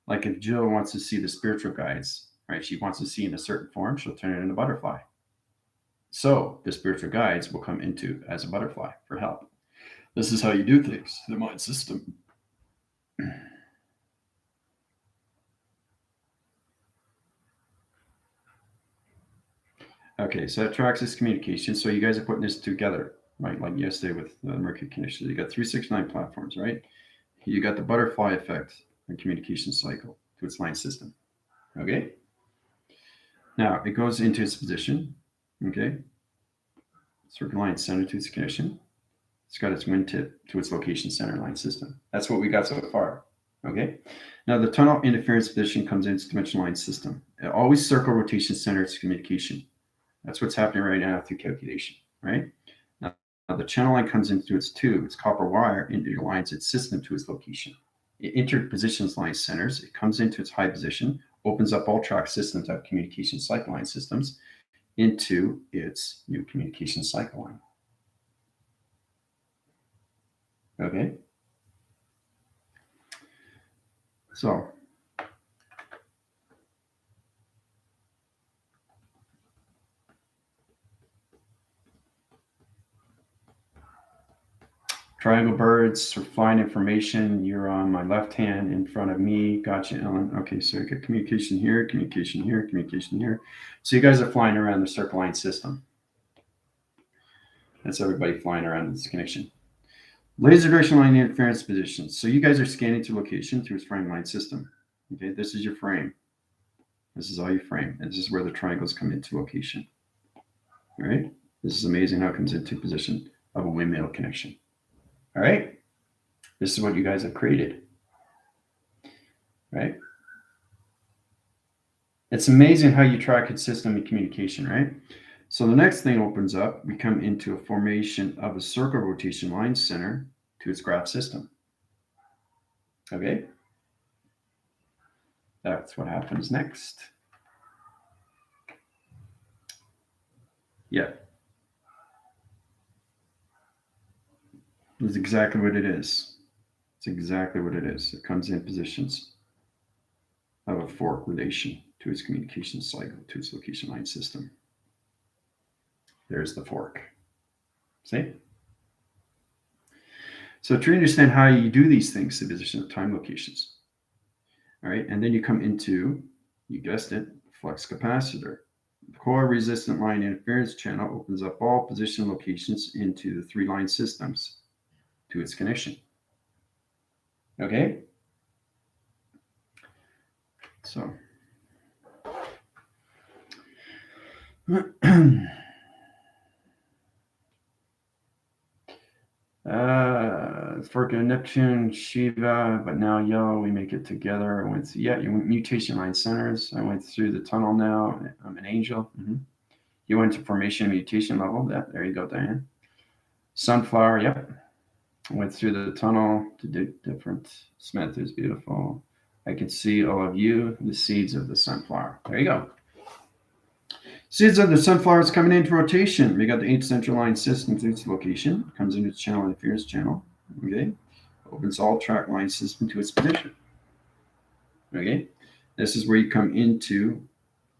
Like if Jill wants to see the spiritual guides, right? She wants to see in a certain form, she'll turn it into a butterfly. So the spiritual guides will come into as a butterfly for help. This is how you do things, the mind system. Okay, so that tracks this communication. So you guys are putting this together, right? Like yesterday with the Mercury conditions. You got 369 platforms, right? You got the butterfly effect and communication cycle to its line system. Okay. Now it goes into its position. Okay. Circle line center to its connection. It's got its wind tip to its location center line system. That's what we got so far. Okay. Now the tunnel interference position comes in its dimensional line system. It always circle rotation center its communication. That's what's happening right now through calculation, right? Now the channel line comes into its tube, its copper wire interlines its system to its location. It interpositions line centers. It comes into its high position, opens up all track systems of communication cycle line systems into its new communication cycle line. Okay. So triangle birds are flying information. You're on my left hand in front of me. Gotcha, Ellen. Okay, so you got communication here, communication here, communication here. So you guys are flying around the circle line system. That's everybody flying around this connection. Laser direction line interference position. So you guys are scanning to location through its frame line system. Okay, this is your frame. This is all your frame. And this is where the triangles come into location. All right. This is amazing how it comes into position of a windmill connection. All right. This is what you guys have created. Right. It's amazing how you track its system and communication, right? So the next thing opens up, we come into a formation of a circle rotation line center to its graph system. Okay. That's what happens next. Yeah. It's exactly what it is. It's exactly what it is. It comes in positions of a fork relation to its communication cycle, to its location line system. There's the fork. See? So to understand how you do these things, the position of time locations. All right, and then you come into, you guessed it, flux capacitor. The core resistant line interference channel opens up all position locations into the 3 line systems to its connection. Okay? So Fork of Neptune, Shiva, but now yellow, we make it together. I went through, yeah, you went mutation line centers. I went through the tunnel now. I'm an angel. You went to formation and mutation level. There you go, Diane. Sunflower, yep. I went through the tunnel to do different. Smith is beautiful. I can see all of you, the seeds of the sunflower. There you go. Seeds of the sunflower is coming into rotation. We got the 8 central line system to its location. Comes into its channel interference channel. Okay. Opens all track line system to its position. Okay. This is where you come into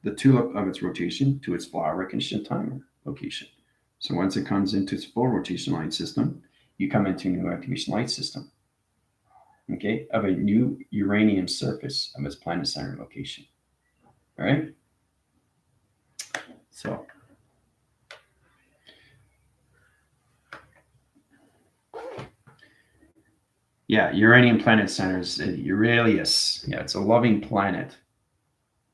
the tulip of its rotation to its flower recognition timer location. So once it comes into its full rotation line system, you come into a new activation light system. Okay. Of a new uranium surface of its planet center location. All right. So yeah, uranium planet centers, Aurelius. Yeah, it's a loving planet.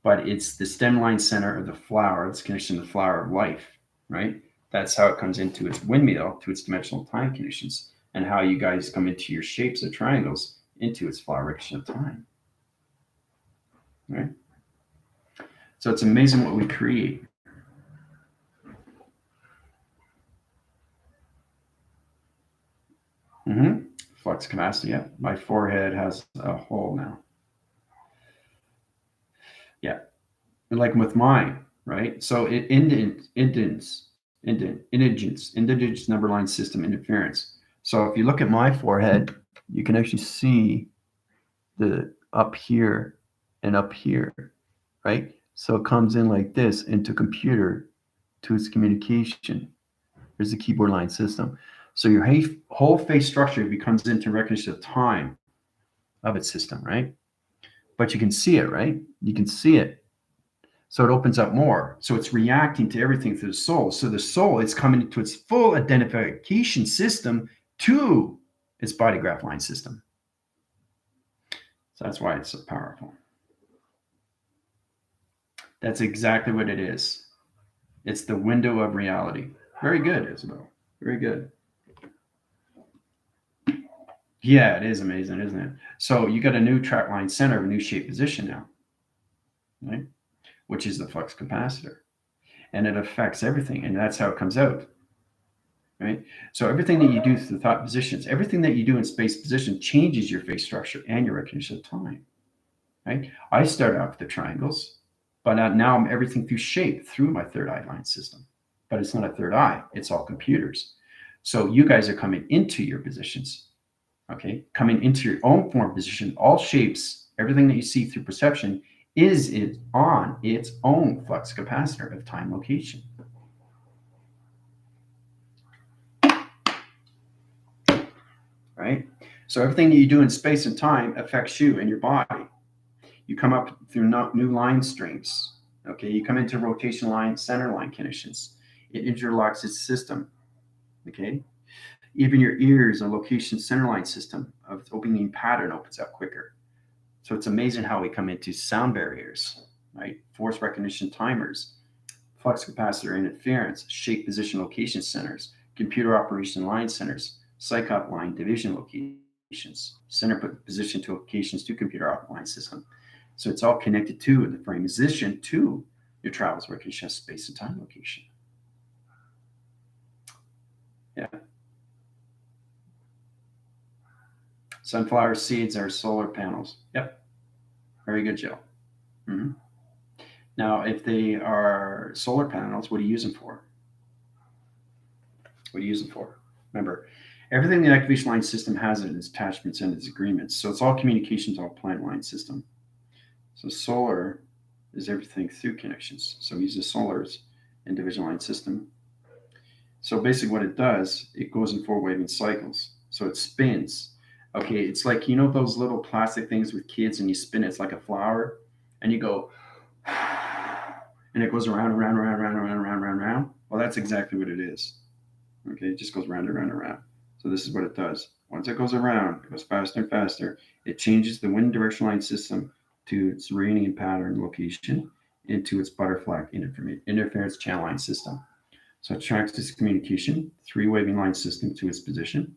but it's the stem line center of the flower. It's connection to the flower of life, right? That's how it comes into its windmill, to its dimensional time conditions, and how you guys come into your shapes of triangles into its flower recognition of time, right? So it's amazing what we create. Flux capacitor, yeah. My forehead has a hole now. Yeah. And like with mine, right? So it indigence number line system interference. So if you look at my forehead, you can actually see the up here and up here, right? So it comes in like this into computer to its communication. There's the keyboard line system. So your whole face structure becomes into recognition of time of its system, right? But you can see it, right? You can see it. So it opens up more. So it's reacting to everything through the soul. So the soul is coming into its full identification system to its body graph line system. So that's why it's so powerful. That's exactly what it is. It's the window of reality. Very good, Isabel. Very good. Yeah, it is amazing, isn't it? So you got a new track line center, a new shape position now, right? Which is the flux capacitor. And it affects everything. And that's how it comes out, right? So everything that you do through the thought positions, everything that you do in space position changes your face structure and your recognition of time, right? I start out with the triangles, but now I'm everything through shape through my third eye line system. But it's not a third eye, it's all computers. So you guys are coming into your positions, okay? Coming into your own form position, all shapes, everything that you see through perception is it on its own flux capacitor of time location. Right? So everything that you do in space and time affects you and your body. You come up through new line strings. Okay, you come into rotation line, center line conditions. It interlocks its system. Okay, even your ears and location center line system of opening pattern opens up quicker. So it's amazing how we come into sound barriers, right? Force recognition timers, flux capacitor interference, shape position location centers, computer operation line centers, psychop line division locations, center position to locations to computer op line system. So it's all connected to the frame position to your travels recognition space and time location. Yeah. Sunflower seeds are solar panels. Yep. Very good, Jill. Mm-hmm. Now, if they are solar panels, what do you use them for? What do you use them for? Remember, everything the activation line system has in its attachments and its agreements. So it's all communications, all plant line system. So solar is everything through connections. So we use the solars and division line system. So basically what it does, it goes in four waving cycles. So it spins. Okay, it's like, you know, those little plastic things with kids and you spin it, it's like a flower and you go, and it goes around. Well, that's exactly what it is. Okay, it just goes round and round and round. So this is what it does. Once it goes around, it goes faster and faster. It changes the wind direction line system to its radian pattern location into its butterfly interference channel line system. So it tracks this communication, three waving line system to its position.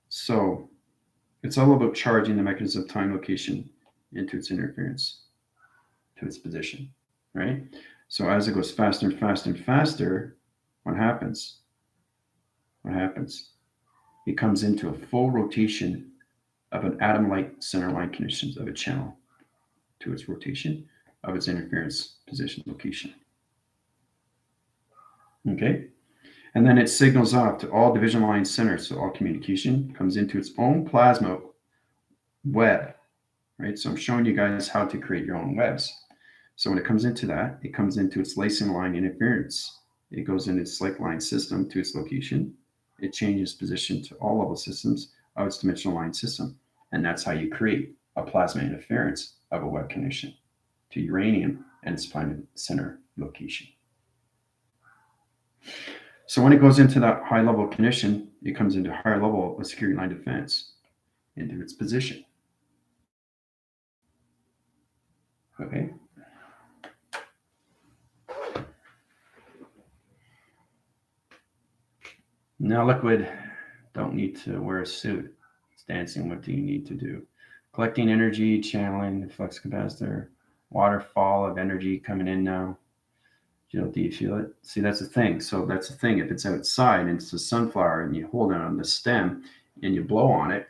So it's all about charging the mechanism of time location into its interference to its position, right? So as it goes faster and faster and faster, what happens? What happens? It comes into a full rotation of an atom-like center line conditions of a channel to its rotation of its interference position location. Okay? And then it signals off to all division line centers. So all communication comes into its own plasma web, right? So I'm showing you guys how to create your own webs. So when it comes into that, it comes into its lacing line interference. It goes in its slake line system to its location. It changes position to all level systems of its dimensional line system. And that's how you create a plasma interference of a web connection to uranium and its planet center location. So when it goes into that high level condition, it comes into higher level of security line defense into its position. Okay. Now liquid don't need to wear a suit. It's dancing. What do you need to do? Collecting energy, channeling the flux capacitor, waterfall of energy coming in now. Do you feel it? See, that's the thing. So that's the thing. If it's outside and it's a sunflower and you hold it on the stem and you blow on it,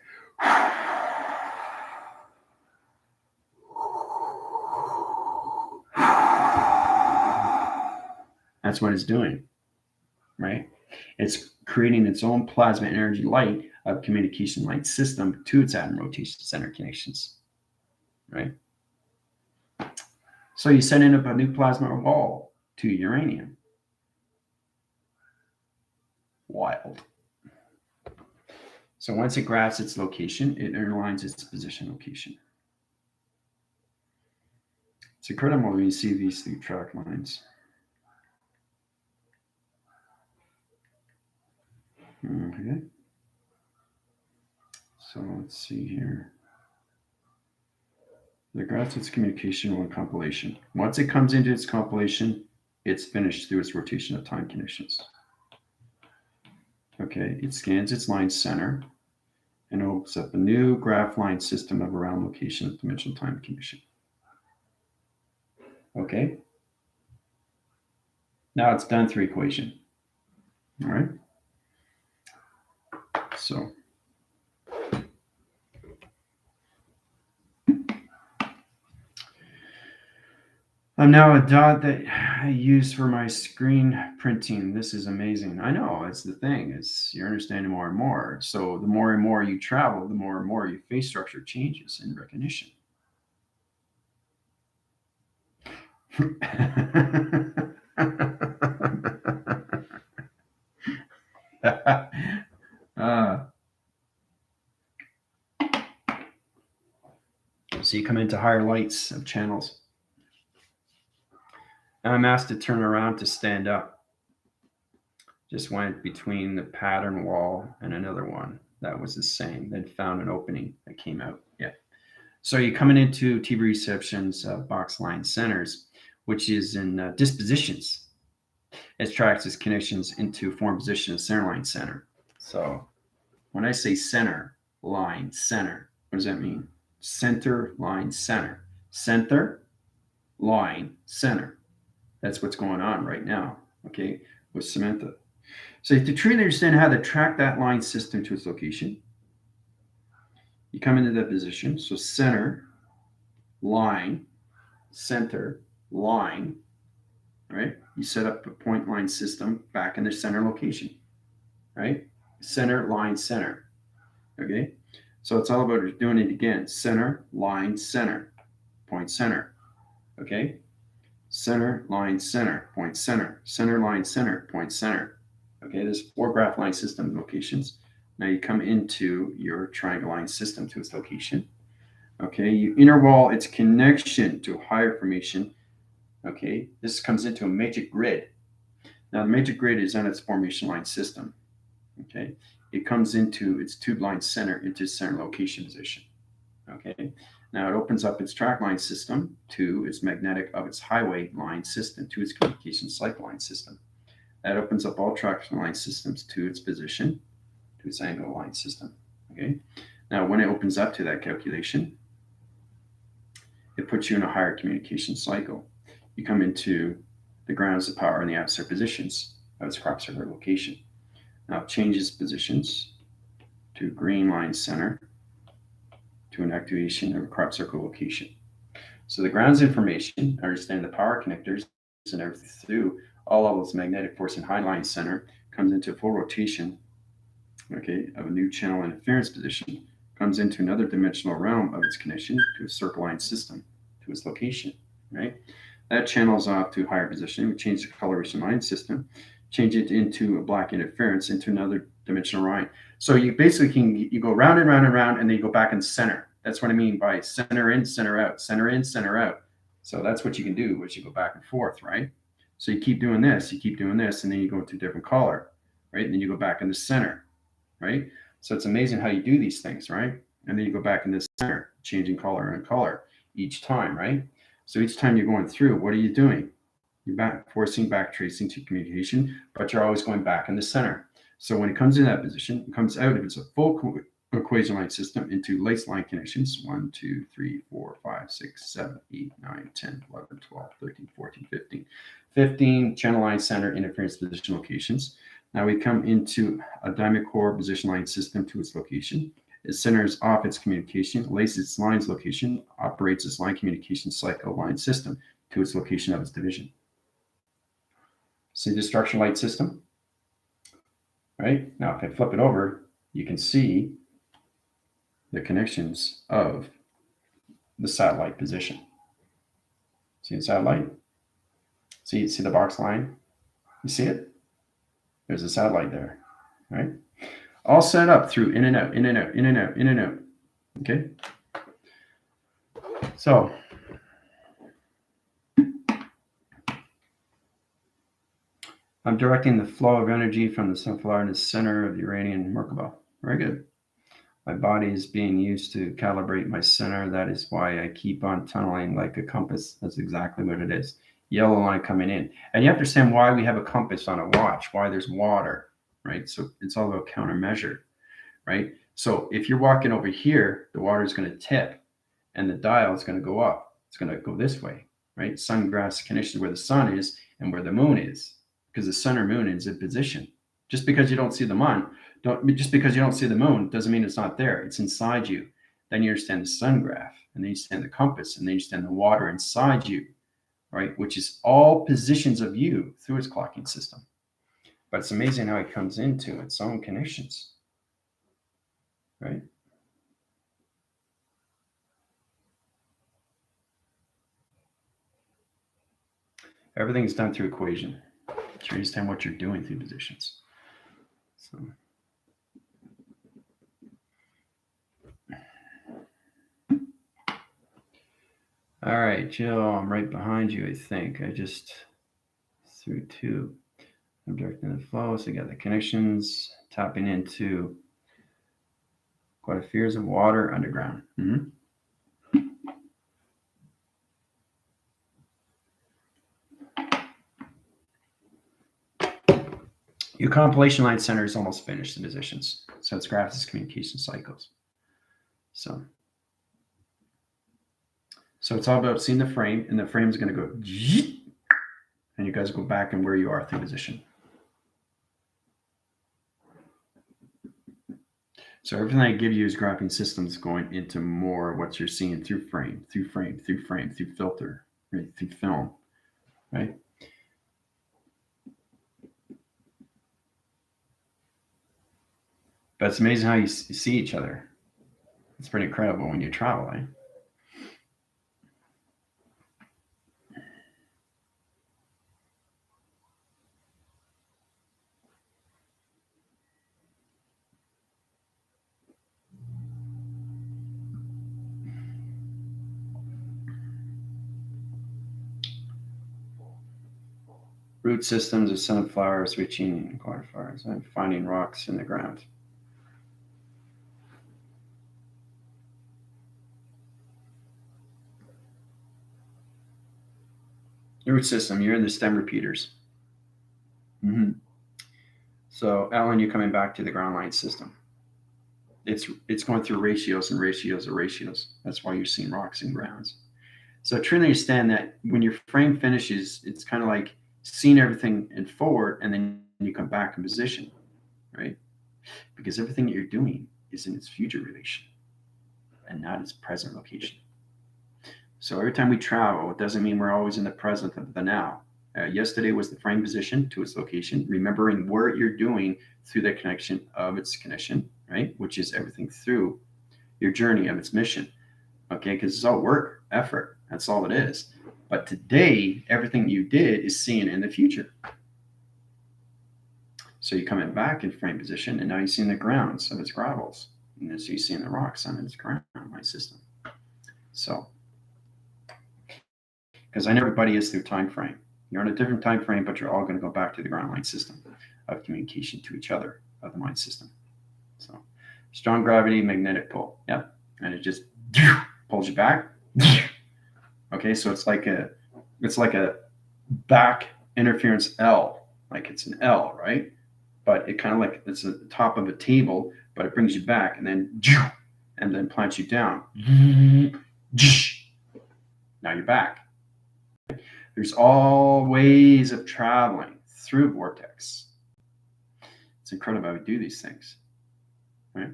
that's what it's doing, right? It's creating its own plasma energy light of communication light system to its atom rotation center connections, right? So you send in a new plasma ball to uranium. Wild. So once it grabs its location, it aligns its position location. It's incredible when you see these three track lines. Okay. So let's see here. It grabs its communication on compilation. Once it comes into its compilation, it's finished through its rotation of time conditions. Okay, it scans its line center and opens up a new graph line system of around location of dimensional time condition. Okay. Now it's done through equation. All right. So I'm now a dot that I use for my screen printing. This is amazing. I know, it's the thing, is you're understanding more and more. So the more and more you travel, the more and more your face structure changes in recognition. So you come into higher lights of channels. Now I'm asked to turn around to stand up. Just went between the pattern wall and another one that was the same. Then found an opening that came out. Yeah. So you're coming into TV receptions, box line centers, which is in dispositions. It tracks its connections into form position of center line center. So when I say center, line, center, what does that mean? Center, line, center. Center, line, center. That's what's going on right now, okay, with Samantha. So to truly understand how to track that line system to its location, you come into that position. So center, line, center, line, right? You set up a point line system back in the center location, right? Center, line, center, okay? So it's all about doing it again. Center, line, center, point center, okay? Center, line, center, point center, center, line, center, point center. Okay, there's 4 graph line system locations. Now you come into your triangle line system to its location. Okay, you interwall its connection to higher formation. Okay, this comes into a matrix grid. Now the matrix grid is on its formation line system. Okay, it comes into its tube line center into center location position. Okay, now it opens up its track line system to its magnetic of its highway line system to its communication cycle line system. That opens up all traction line systems to its position, to its angle line system. Okay. Now, when it opens up to that calculation, it puts you in a higher communication cycle. You come into the grounds of power and the atmosphere positions of its crop circular location. Now, it changes positions to green line center to an activation of a crop circle location. So the grounds information, understand the power connectors and everything through all levels of magnetic force and high line center comes into full rotation, okay, of a new channel interference position, comes into another dimensional realm of its connection to a circle line system, to its location, right? That channels off to higher position. We change the coloration line system, change it into a black interference into another dimensional line. So you basically you go round and round and round, and then you go back in center. That's what I mean by center in, center out, center in, center out. So that's what you can do as you go back and forth, right? So you keep doing this, and then you go into a different color, right? And then you go back in the center, right? So it's amazing how you do these things, right? And then you go back in the center, changing color and color each time, right? So each time you're going through, what are you doing? You're back forcing back tracing to communication, but you're always going back in the center. So when it comes in that position, it comes out, if it's a full equation line system, into lace line connections 1, 2, 3, 4, 5, 6, 7, 8, 9, 10, 11, 12, 13, 14, 15. 15 channel line center interference position locations. Now we come into a diamond core position line system to its location. It centers off its communication, laces its lines location, operates its line communication cycle line system to its location of its division. See the structure light system? Right? Now, if I flip it over, you can see the connections of the satellite position. See the satellite? See the box line? You see it? There's a satellite there, right? All set up through in and out, in and out, in and out, in and out. Okay? So, I'm directing the flow of energy from the sunflower in the center of the Uranian Merkaba. Very good. My body is being used to calibrate my center. That is why I keep on tunneling like a compass. That's exactly what it is. Yellow line coming in. And you have to understand why we have a compass on a watch, why there's water, right? So it's all about countermeasure, right? So if you're walking over here, the water is going to tip and the dial is going to go up. It's going to go this way, right? Sun graphs connection where the sun is and where the moon is, because the sun or moon is in position. Just because you don't see the moon, just because you don't see the moon doesn't mean it's not there. It's inside you. Then you understand the sun graph, and then you understand the compass, and then you understand the water inside you, right? Which is all positions of you through its clocking system. But it's amazing how it comes into its own connections, right? Everything's done through equation. So you understand what you're doing through positions. So. All right, Jill, I'm right behind you, I think. I just threw two. I'm directing the flow, so you got the connections, tapping into quite a fears of water underground. Mm-hmm. Your compilation line center is almost finished in positions. So it's graphs its communication cycles. So it's all about seeing the frame, and the frame is going to go, and you guys go back and where you are through position. So everything I give you is graphing systems going into more of what you're seeing through frame, through frame, through frame, through filter, right, through film, right? But it's amazing how you see each other. It's pretty incredible when you travel, eh? Root systems of sunflowers reaching quadrifers and finding rocks in the ground. The root system, you're in the stem repeaters. Mm-hmm. So Alan, you're coming back to the ground line system. It's going through ratios and ratios of ratios. That's why you're seeing rocks and grounds. So truly understand that when your frame finishes, it's kind of like seeing everything in forward, and then you come back in position, right? Because everything that you're doing is in its future relation and not its present location. So every time we travel, it doesn't mean we're always in the present of the now. Yesterday was the frame position to its location, remembering where you're doing through the connection of its connection, right? Which is everything through your journey of its mission. Okay, because it's all work, effort. That's all it is. But today, everything you did is seen in the future. So you're coming back in frame position, and now you're seeing the grounds of its gravels. And then so you're seeing the rocks on its ground, my system. So, because I know everybody is through time frame. You're on a different time frame, but you're all going to go back to the ground line system of communication to each other of the mind system. So, strong gravity, magnetic pull. Yep. And it just pulls you back. Okay, so it's like a back interference L, like it's an L, right? but it kind of like it's the top of a table, but it brings you back and then plants you down. Now you're back. There's all ways of traveling through vortex. It's incredible how we do these things, right?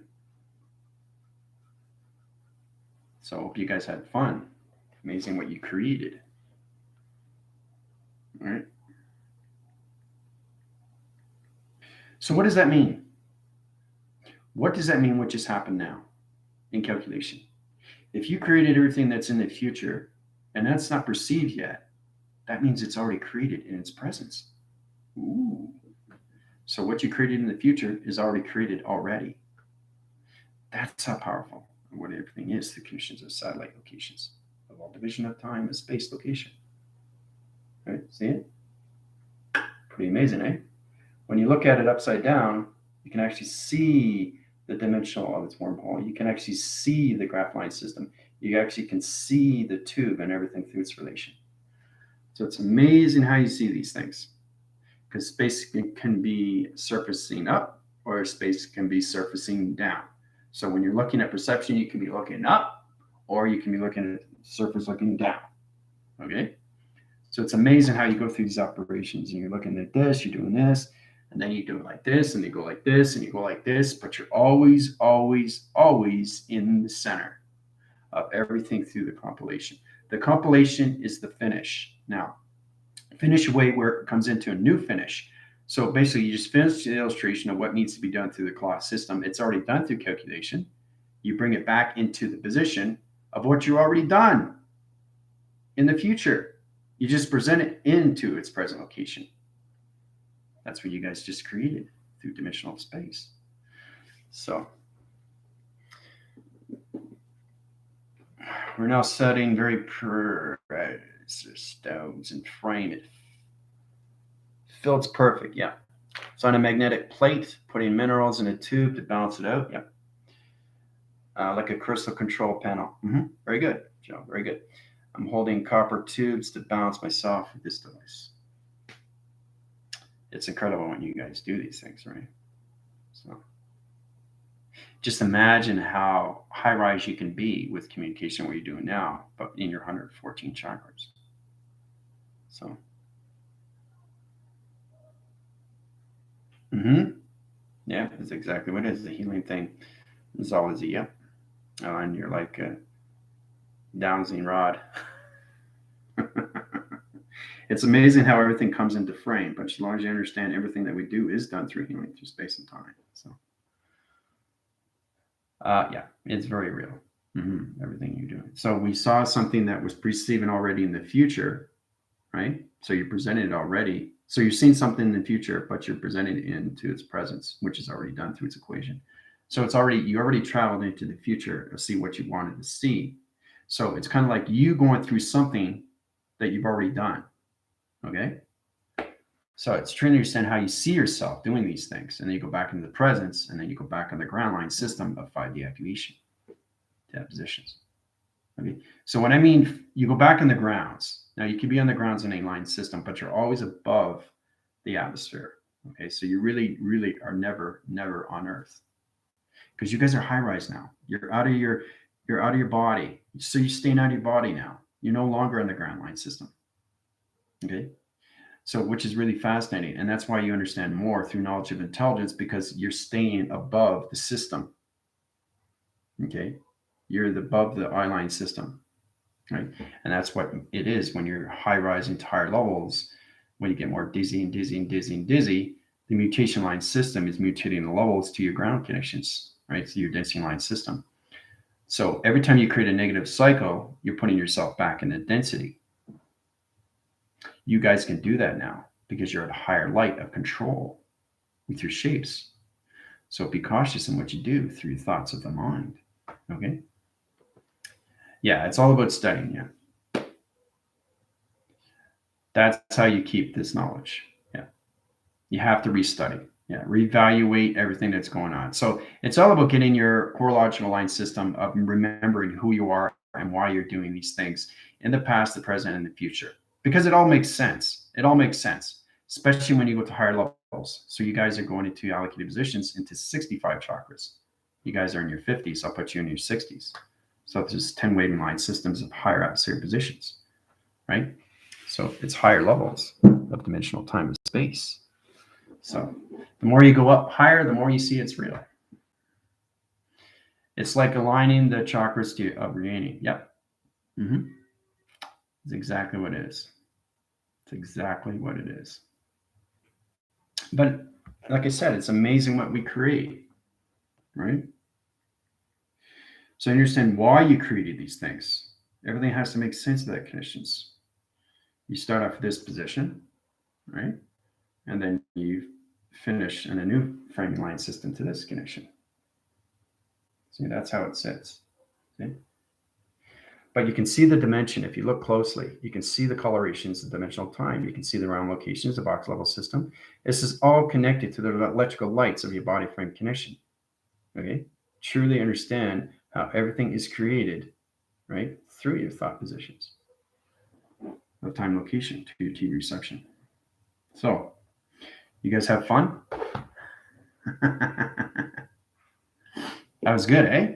So I hope you guys had fun. Amazing what you created. All right. So what does that mean? What does that mean what just happened now in calculation? If you created everything that's in the future and that's not perceived yet, that means it's already created in its presence. Ooh. So what you created in the future is already created already. That's how powerful what everything is, the conditions of satellite locations of all division of time and space location. Right? See it? Pretty amazing, eh? When you look at it upside down, you can actually see the dimensional of its wormhole. You can actually see the graph line system. You actually can see the tube and everything through its relation. So it's amazing how you see these things, because space can be surfacing up or space can be surfacing down. So when you're looking at perception, you can be looking up or you can be looking at the surface looking down. Okay? So it's amazing how you go through these operations and you're looking at this, you're doing this, and then you do it like this, and you go like this, and you go like this, but you're always, always, always in the center of everything through the compilation. The compilation is the finish. Now, finish away where it comes into a new finish. So basically, you just finish the illustration of what needs to be done through the class system. It's already done through calculation. You bring it back into the position of what you already done in the future. You just present it into its present location. That's what you guys just created through dimensional space. So we're now setting very precise stones and frame it. Feels perfect, yeah. It's on a magnetic plate, putting minerals in a tube to balance it out, yeah. Like a crystal control panel. Very good, Joe, very good. I'm holding copper tubes to balance myself with this device. It's incredible when you guys do these things, right? So just imagine how high rise you can be with communication, what you're doing now, but in your 114 chakras. So, yeah, that's exactly what it is. The healing thing is always a yep. And you're like a dowsing rod. It's amazing how everything comes into frame, but as long as you understand everything that we do is done through healing, through space and time. So, yeah, it's very real. Everything you do. So we saw something that was perceiving already in the future, right? So you presented it already. So you're seeing something in the future, but you're presenting it into its presence, which is already done through its equation. So it's already, you already traveled into the future to see what you wanted to see. So it's kind of like you going through something that you've already done. Okay. So it's trying to understand how you see yourself doing these things. And then you go back into the presence, and then you go back on the ground line system of 5D activation to have positions. Okay. So when I mean you go back in the grounds, now you can be on the grounds in a line system, but you're always above the atmosphere. Okay. So you really, really are never on Earth, because you guys are high rise now. You're out of your body. So you're staying out of your body now. You're no longer in the ground line system. Okay. So, which is really fascinating. And that's why you understand more through knowledge of intelligence, because you're staying above the system. Okay. You're above the I-line system. Right. And that's what it is when you're high rising to higher levels. When you get more dizzy, the mutation line system is mutating the levels to your ground connections, right? To your density line system. So every time you create a negative cycle, you're putting yourself back in the density. You guys can do that now because you're at a higher light of control with your shapes. So be cautious in what you do through thoughts of the mind. Okay. Yeah, it's all about studying. Yeah. That's how you keep this knowledge. Yeah. You have to restudy. Yeah. Reevaluate everything that's going on. So it's all about getting your core logical line system of remembering who you are and why you're doing these things in the past, the present, and the future. Because it all makes sense. It all makes sense, especially when you go to higher levels levels. So you guys are going into allocated positions into 65 chakras. You guys are in your 50s. I'll put you in your 60s. So there's 10 waving line systems of higher atmospheric positions, right? So it's higher levels of dimensional time and space. So the more you go up higher, the more you see it's real. It's like aligning the chakras to of Uranus. Yep. It's exactly what it is. It's exactly what it is. But like I said, it's amazing what we create, right? So understand why you created these things. Everything has to make sense of that conditions. You start off this position, right? And then you finish in a new framing line system to this connection. See, that's how it sits. See? But you can see the dimension. If you look closely, you can see the colorations, the dimensional time. You can see the round locations, the box level system. This is all connected to the electrical lights of your body frame connection. Okay? Truly understand how everything is created, right? Through your thought positions of time, location to your T reception. So, you guys have fun? That was good, eh?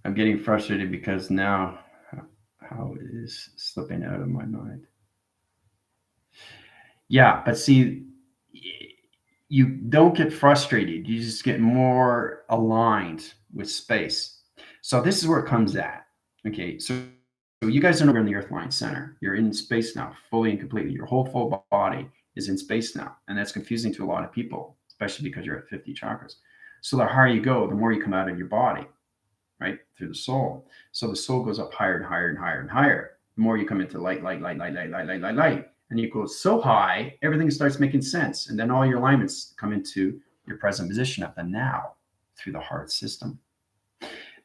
I'm getting frustrated because now how it is slipping out of my mind. Yeah, but see, you don't get frustrated. You just get more aligned with space. So this is where it comes at. Okay, so you guys are in the Earth line center. You're in space now, fully and completely. Your whole full body is in space now, and that's confusing to a lot of people, especially because you're at 50 chakras. So the higher you go, the more you come out of your body, right, through the soul. So the soul goes up higher and higher and higher and higher. The more you come into light, and you go so high, everything starts making sense, and then all your alignments come into your present position at the now through the heart system.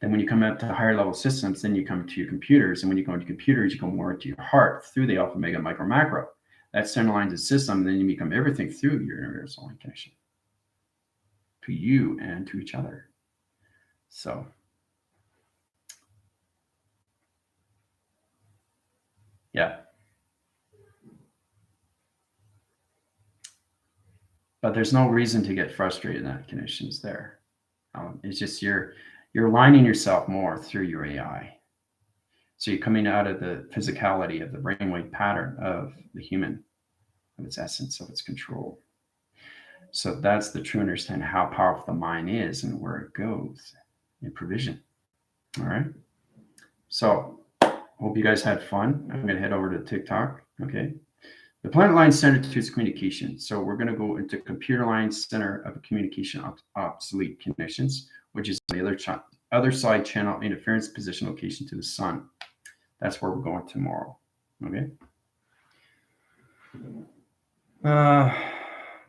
Then when you come up to higher level systems, then you come to your computers, and when you go into computers, you go more into your heart through the alpha, mega, micro, macro. That center lines the system, and then you become everything through your universal line connection to you and to each other. So yeah. But there's no reason to get frustrated in that conditions there. It's just you're aligning yourself more through your AI. So you're coming out of the physicality of the brainwave pattern of the human, of its essence, of its control. So that's the true understanding how powerful the mind is and where it goes in provision. All right. So hope you guys had fun. I'm going to head over to TikTok. Okay. The planet line center to its communication. So we're going to go into computer line center of communication obsolete connections, which is the other side channel interference position location to the sun. That's where we're going tomorrow. Okay.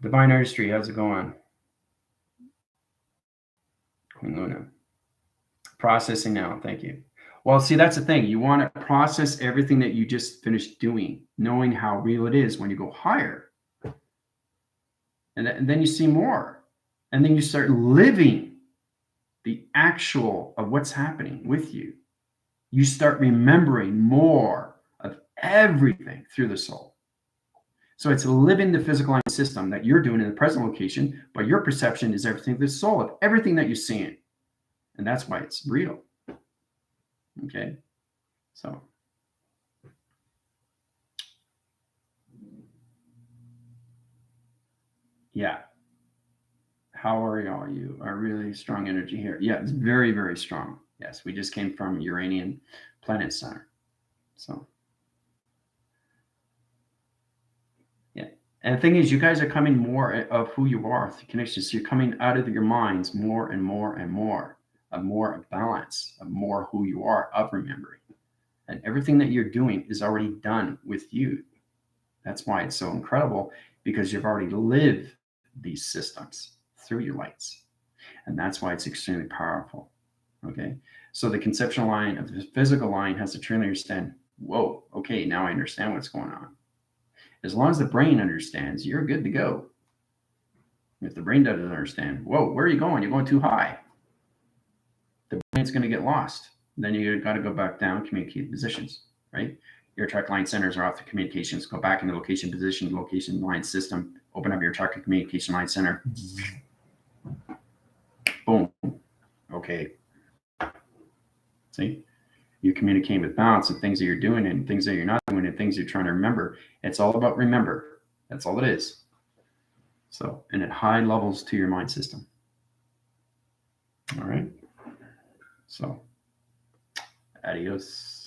Divine Artistry, how's it going? Queen Luna. Processing now. Thank you. Well, see, that's the thing. You want to process everything that you just finished doing, knowing how real it is when you go higher. And then you see more. And then you start living the actual of what's happening with you. You start remembering more of everything through the soul. So it's living the physical line system that you're doing in the present location, but your perception is everything through the soul of everything that you're seeing. And that's why it's real. Okay. So. Yeah. How are all you? A really strong energy here. Yeah, it's very, very strong. Yes, we just came from Uranian Planet Center. So, yeah. And the thing is, you guys are coming more of who you are through connections. So you're coming out of your minds more and more and more of balance, of more who you are, of remembering. And everything that you're doing is already done with you. That's why it's so incredible, because you've already lived these systems through your lights. And that's why it's extremely powerful. Okay. So the conceptual line of the physical line has to truly understand, whoa, okay, now I understand what's going on. As long as the brain understands, you're good to go. If the brain doesn't understand, whoa, where are you going? You're going too high. The brain's going to get lost. Then you got to go back down, communicate positions, right? your truck line centers are off the communications. Go back into location position, location line system. Open up your truck and communication line center. Boom. Okay. See, you communicate with balance and things that you're doing and things that you're not doing and things you're trying to remember. It's all about remember. That's all it is. So, and at high levels to your mind system. All right. So, adios.